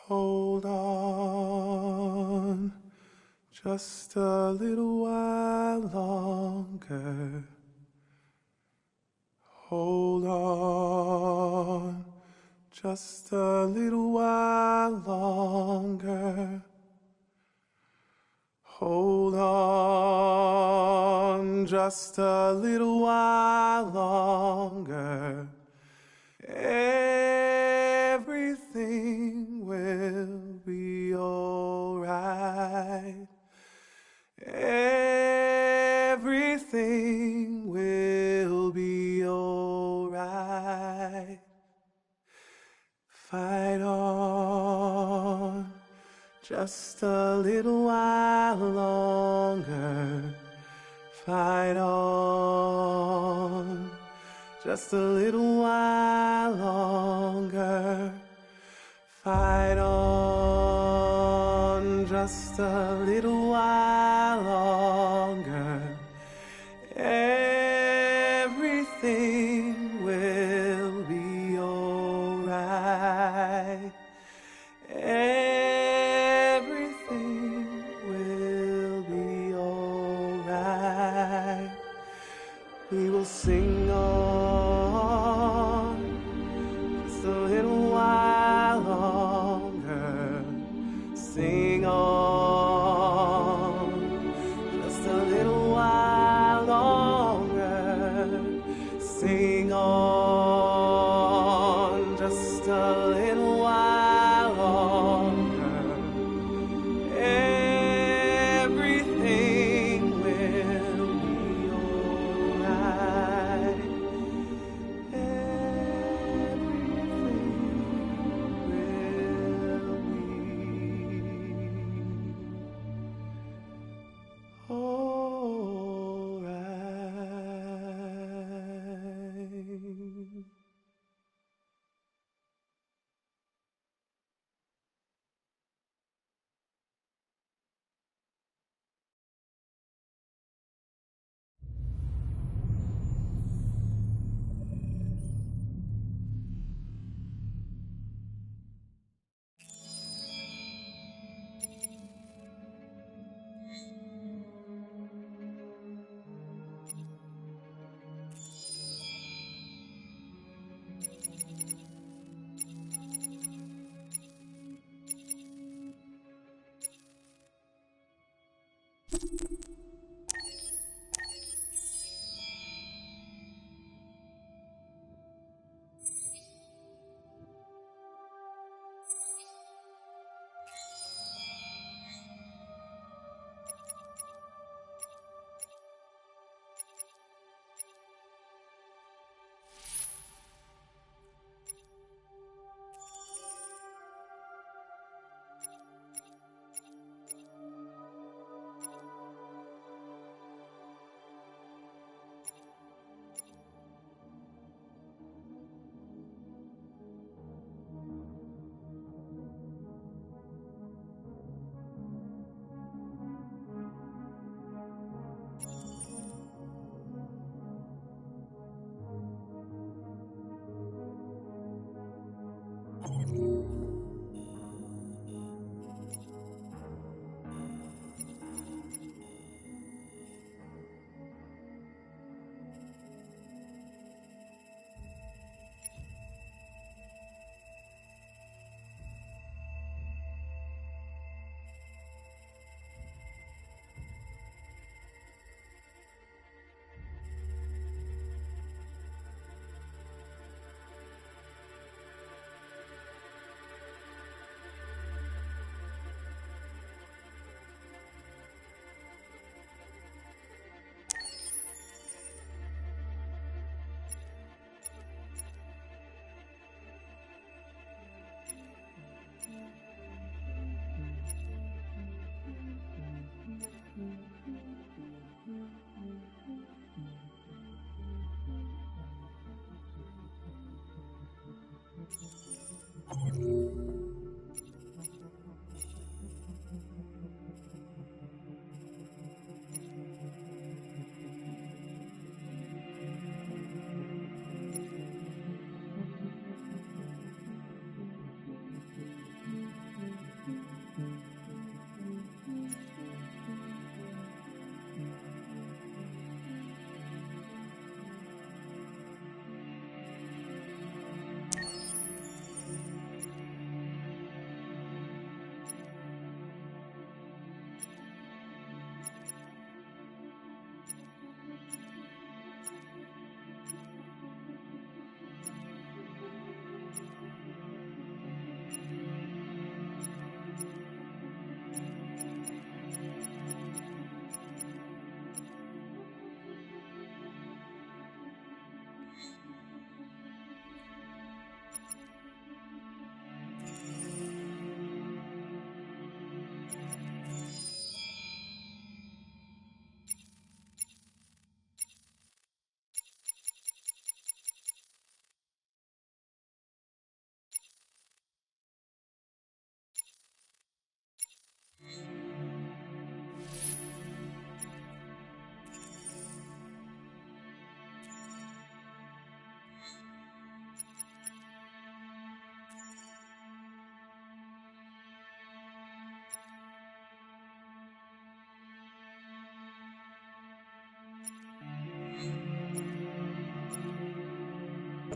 Hold on, just a little while longer. Hold on, just a little while longer. Hold on, just a little while longer. Everything will be alright. Everything will be alright. Fight on, just a little while longer. Fight on, just a little while longer. Fight on, just a little while longer. everything will be alright. Everything will be alright. We will sing on just a little while longer. Sing on just a little while longer. Sing on just a little while longer. Everything will be alright.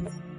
you.